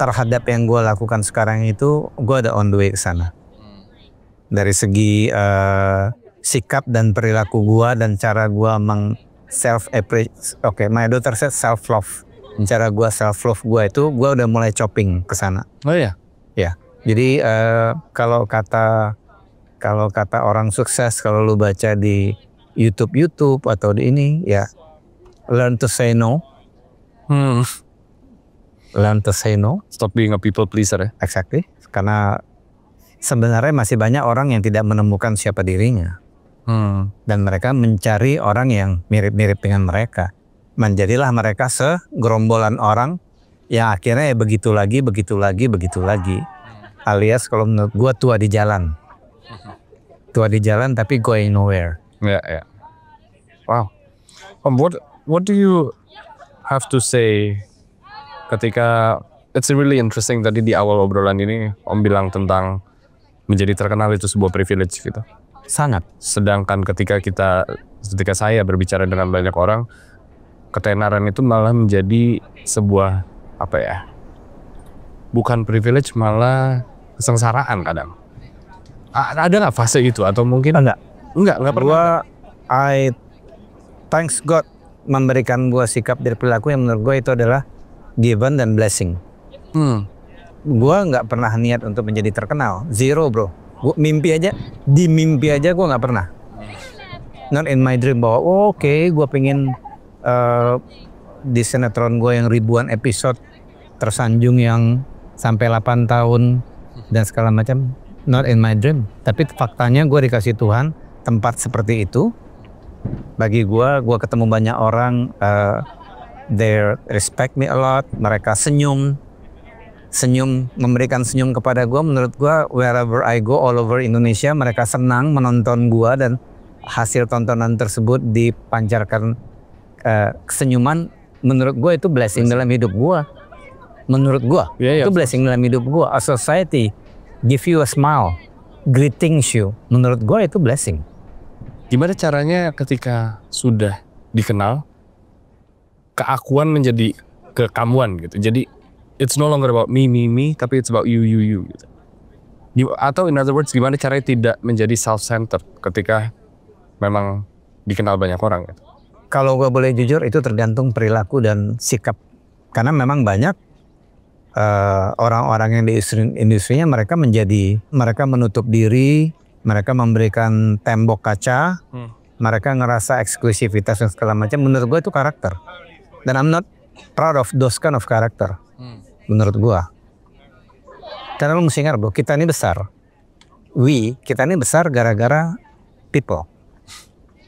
terhadap yang gua lakukan sekarang itu gua ada on the way ke sana. Dari segi sikap dan perilaku gua dan cara gua my daughter said self love. Cara gua self love gua itu gua udah mulai chopping ke sana. Oh ya. Ya. Jadi kalau kata orang sukses, kalau lu baca di YouTube atau di ini ya, learn to say no. Learn to say no. Stop being a people pleaser ya. Exactly. Karena sebenarnya masih banyak orang yang tidak menemukan siapa dirinya. Dan mereka mencari orang yang mirip-mirip dengan mereka. Menjadilah mereka segerombolan orang yang akhirnya ya begitu lagi. Alias kalau menurut gua tua di jalan. Tua di jalan tapi going nowhere. Ya. Wow. What do you have to say ketika it's really interesting tadi di awal obrolan ini Om bilang tentang menjadi terkenal itu sebuah privilege gitu. Sangat. Sedangkan ketika saya berbicara dengan banyak orang, ketenaran itu malah menjadi sebuah bukan privilege, malah kesengsaraan kadang. Ada nggak fase gitu atau mungkin enggak pernah? I thanks God memberikan gua sikap dan perilaku yang menurut gua itu adalah given dan blessing. Gua nggak pernah niat untuk menjadi terkenal, zero bro. Gua mimpi aja gua nggak pernah. Not in my dream bahwa gua pengen di sinetron gua yang ribuan episode, tersanjung yang sampai 8 tahun dan segala macam. Not in my dream. Tapi faktanya gue dikasih Tuhan tempat seperti itu. Bagi gue ketemu banyak orang, they respect me a lot. Mereka senyum, memberikan senyum kepada gue. Menurut gue, wherever I go all over Indonesia, mereka senang menonton gue dan hasil tontonan tersebut dipancarkan kesenyuman. Menurut gue itu blessing dalam hidup gue. Menurut gue itu blessing dalam hidup gue. A society give you a smile, greetings you. Menurut gue itu blessing. Gimana caranya ketika sudah dikenal, keakuan menjadi kekamuan gitu. Jadi it's no longer about me, tapi it's about you gitu. Atau in other words, gimana caranya tidak menjadi self-centered ketika memang dikenal banyak orang gitu. Kalau gue boleh jujur, itu tergantung perilaku dan sikap. Karena memang banyak orang-orang yang di industrinya mereka menutup diri, mereka memberikan tembok kaca, mereka ngerasa eksklusivitas dan segala macam. Menurut gue itu karakter. Dan I'm not proud of those kind of karakter. Menurut gue. Karena lu mesti ingat bro, kita ini besar. Kita ini besar gara-gara people.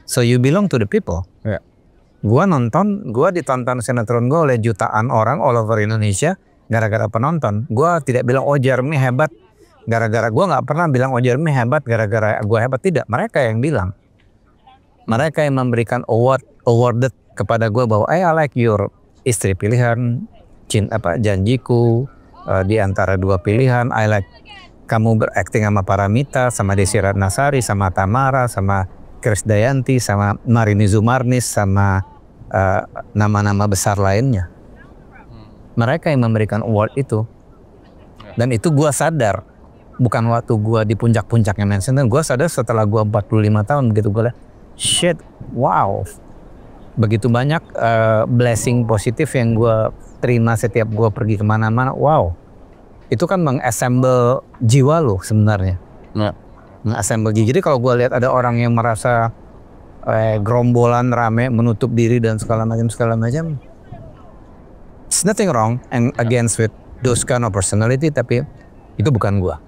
So you belong to the people. Yeah. Gua ditonton sinetron gue oleh jutaan orang all over Indonesia gara-gara penonton. Gua tidak bilang oh Jeremy hebat gara-gara gua nggak pernah bilang oh Jeremy hebat gara-gara gua hebat, tidak. Mereka yang bilang. Mereka yang memberikan awarded kepada gua bahwa I like your istri pilihan, janjiku, di antara dua pilihan, I like kamu berakting sama Paramita, sama Desi Ratnasari, sama Tamara, sama Krisdayanti, sama Marini Zumarnis, sama nama-nama besar lainnya. Mereka yang memberikan award itu. Dan itu gua sadar, bukan waktu gua di puncak-puncaknya Manson, gua sadar setelah gua 45 tahun begitu gua lihat, shit, wow. Begitu banyak blessing positif yang gua terima setiap gua pergi kemana-mana, wow. Itu kan mengassemble jiwa lo sebenarnya. Mengassemble jiwa. Jadi kalau gua lihat ada orang yang merasa gerombolan rame menutup diri dan segala macam, it's nothing wrong and against with those kind of personality, tapi itu bukan gua.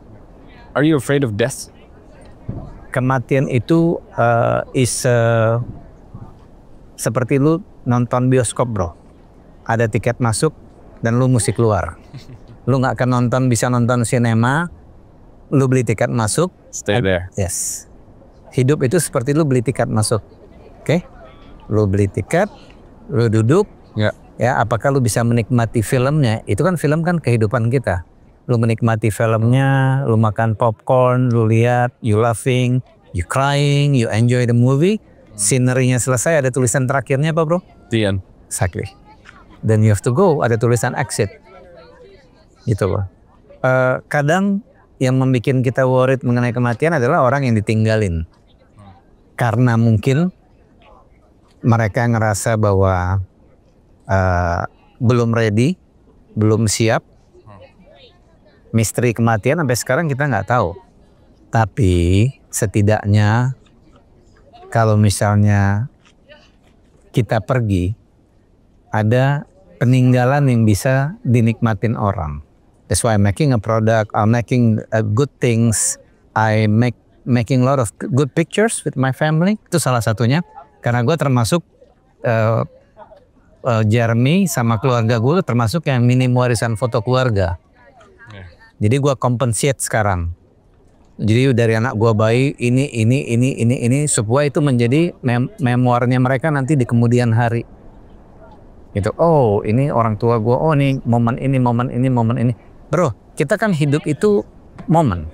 Are you afraid of death? Kematian itu seperti lu nonton bioskop bro. Ada tiket masuk dan lu mesti keluar. Lu nggak akan bisa nonton sinema. Lu beli tiket masuk. Stay there. Yes. Hidup itu seperti lu beli tiket masuk. Oke? Lu beli tiket, lu duduk. Yeah. Ya, apakah lu bisa menikmati filmnya? Itu kan film kan kehidupan kita. Lu menikmati filmnya, lu makan popcorn, lu lihat, you laughing, you crying, you enjoy the movie. Scenery-nya selesai, ada tulisan terakhirnya apa bro? The end. Exactly. Then you have to go, ada tulisan exit. Gitu bro. Kadang yang membuat kita worried mengenai kematian adalah orang yang ditinggalin. Karena mungkin mereka ngerasa bahwa belum ready, belum siap. Misteri kematian sampai sekarang kita nggak tahu. Tapi setidaknya kalau misalnya kita pergi, ada peninggalan yang bisa dinikmatin orang. That's why I'm making a product, I'm making good things, I making a lot of good pictures with my family. Itu salah satunya. Karena gue termasuk Jeremy sama keluarga gue termasuk yang minim warisan foto keluarga. Jadi gue compensate sekarang. Jadi dari anak gue bayi ini supaya itu menjadi memoirnya mereka nanti di kemudian hari. Gitu. Oh ini orang tua gue. Oh ini momen ini. Bro, kita kan hidup itu momen.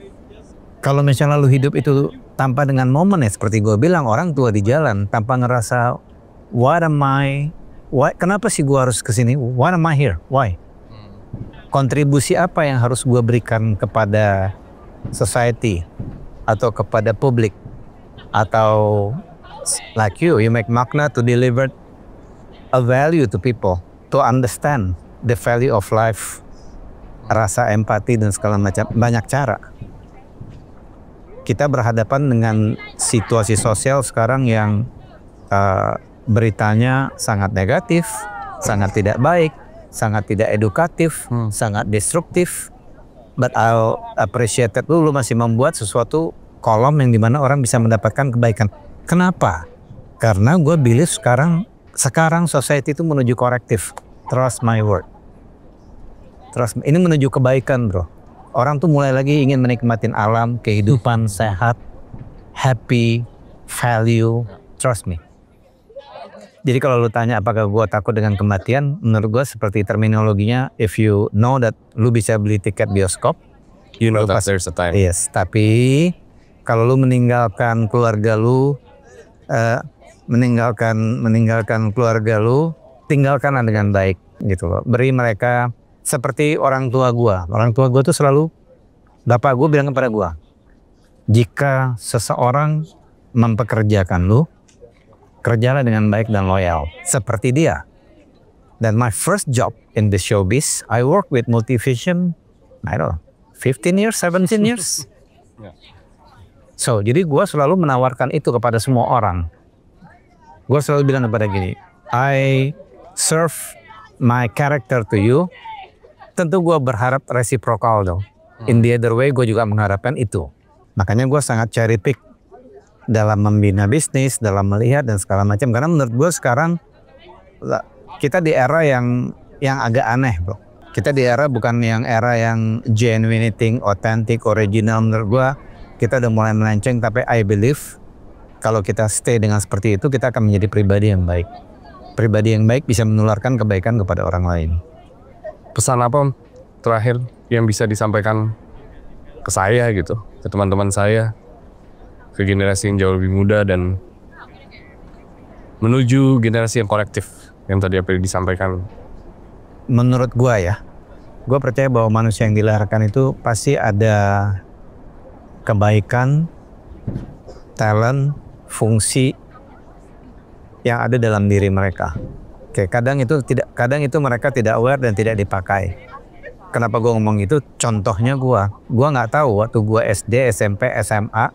Kalau misalnya lu hidup itu tanpa dengan momen ya seperti gue bilang orang tua di jalan tanpa ngerasa kenapa sih gue harus kesini? Why am I here? Why? Kontribusi apa yang harus gue berikan kepada society atau kepada publik, atau like you make makna to deliver a value to people, to understand the value of life, rasa empati dan segala macam. Banyak cara. Kita berhadapan dengan situasi sosial sekarang yang beritanya sangat negatif, sangat tidak baik, sangat tidak edukatif, sangat destruktif. But I'll appreciate that lu masih membuat sesuatu kolom yang dimana orang bisa mendapatkan kebaikan. Kenapa? Karena gue believe sekarang society itu menuju korektif. Trust my word. Ini menuju kebaikan bro. Orang tuh mulai lagi ingin menikmatin alam, kehidupan sehat, happy, value. Trust me. Jadi kalau lu tanya apakah gue takut dengan kematian, menurut gue seperti terminologinya, if you know that lu bisa beli tiket bioskop, you know that there's a time. Yes, tapi kalau lu meninggalkan keluarga lu, meninggalkan keluarga lu, tinggalkanlah dengan baik. gitu loh. Beri mereka seperti orang tua gua. Orang tua gua tuh selalu, bapak gua bilang kepada gua, jika seseorang mempekerjakan lu, kerjalah dengan baik dan loyal seperti dia. Dan my first job in the showbiz, I work with Multivision, I don't know, 15 years, 17 years. So, jadi gue selalu menawarkan itu kepada semua orang. Gue selalu bilang kepada gini, I serve my character to you. Tentu gue berharap reciprocal dong. In the other way, gue juga mengharapkan itu. Makanya gue sangat cherry pick dalam membina bisnis, dalam melihat dan segala macam. Karena menurut gue sekarang kita di era yang agak aneh, bro. Kita di era bukan yang era yang genuine, authentic, original. Menurut gue kita udah mulai melenceng. Tapi I believe kalau kita stay dengan seperti itu, kita akan menjadi pribadi yang baik. Pribadi yang baik bisa menularkan kebaikan kepada orang lain. Pesan apa terakhir yang bisa disampaikan ke saya gitu, ke teman-teman saya, ke generasi yang jauh lebih muda dan menuju generasi yang kolektif yang tadi apa yang disampaikan? Menurut gua ya, gua percaya bahwa manusia yang dilahirkan itu pasti ada kebaikan, talent, fungsi yang ada dalam diri mereka. Oke, kadang itu mereka tidak aware dan tidak dipakai. Kenapa gua ngomong itu? Contohnya gua nggak tahu waktu gua SD, SMP, SMA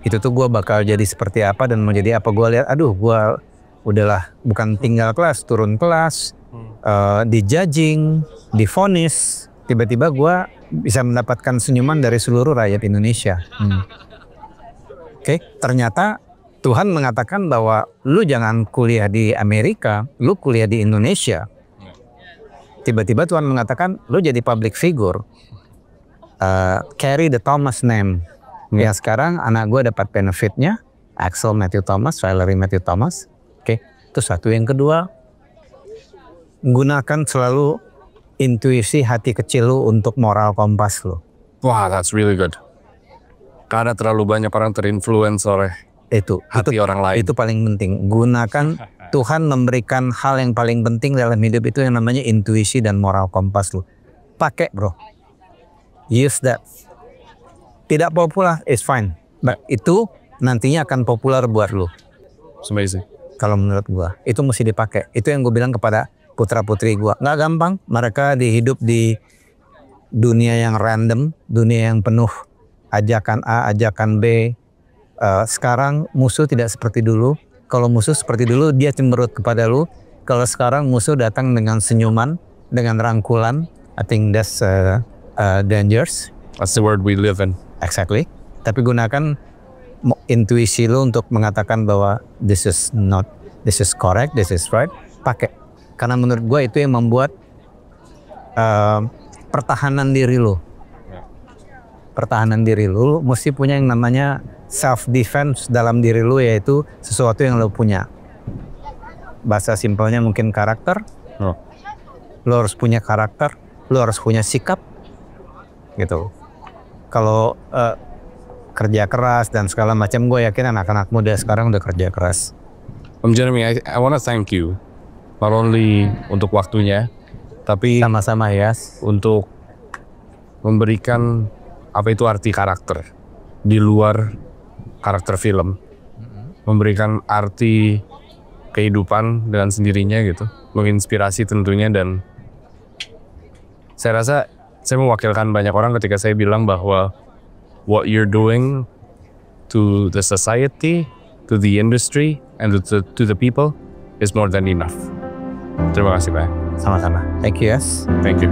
itu tuh gua bakal jadi seperti apa dan mau jadi apa. Gua lihat, gua udahlah bukan tinggal kelas, turun kelas, dijudging, divonis, tiba-tiba gue bisa mendapatkan senyuman dari seluruh rakyat Indonesia. Oke, ternyata Tuhan mengatakan bahwa lu jangan kuliah di Amerika, lu kuliah di Indonesia. Tiba-tiba Tuhan mengatakan lu jadi public figure, carry the Thomas name. Yang sekarang anak gue dapat benefitnya, Axel Matthew Thomas, Valerie Matthew Thomas. Oke, itu satu. Yang kedua, gunakan selalu intuisi hati kecil lu untuk moral kompas lu. Wah, that's really good. Karena terlalu banyak orang terinfluence oleh hati orang lain. Itu paling penting. Gunakan, Tuhan memberikan hal yang paling penting dalam hidup itu yang namanya intuisi dan moral kompas lu. Pakai, bro. Use that. Tidak populer, it's fine. But itu nantinya akan populer buat lu. It's amazing. Kalau menurut gua itu mesti dipakai. Itu yang gue bilang kepada putra putri gua. Nggak gampang. Mereka hidup di dunia yang random, dunia yang penuh ajakan A, ajakan B. Sekarang musuh tidak seperti dulu. Kalau musuh seperti dulu dia cemberut kepada lu. Kalau sekarang musuh datang dengan senyuman, dengan rangkulan. I think that's dangerous. That's the world we live in. Exactly. Tapi gunakan intuisi lu untuk mengatakan bahwa this is correct, this is right. Pakai. Karena menurut gue itu yang membuat pertahanan diri lu. Pertahanan diri lu mesti punya yang namanya self defense dalam diri lu, yaitu sesuatu yang lu punya. Bahasa simpelnya mungkin karakter. Lu harus punya karakter, lu harus punya sikap. Gitu. Kalau kerja keras dan segala macam, gue yakin anak-anak muda sekarang udah kerja keras. Om Jeremy, I want to thank you, not only untuk waktunya, tapi sama-sama ya, untuk memberikan apa itu arti karakter di luar karakter film, memberikan arti kehidupan dengan sendirinya gitu, menginspirasi tentunya. Dan saya rasa saya mewakilkan banyak orang ketika saya bilang bahwa what you're doing to the society, to the industry, and to the people is more than enough. Terima kasih, Pak. Sama-sama. Thank you, yes. Thank you.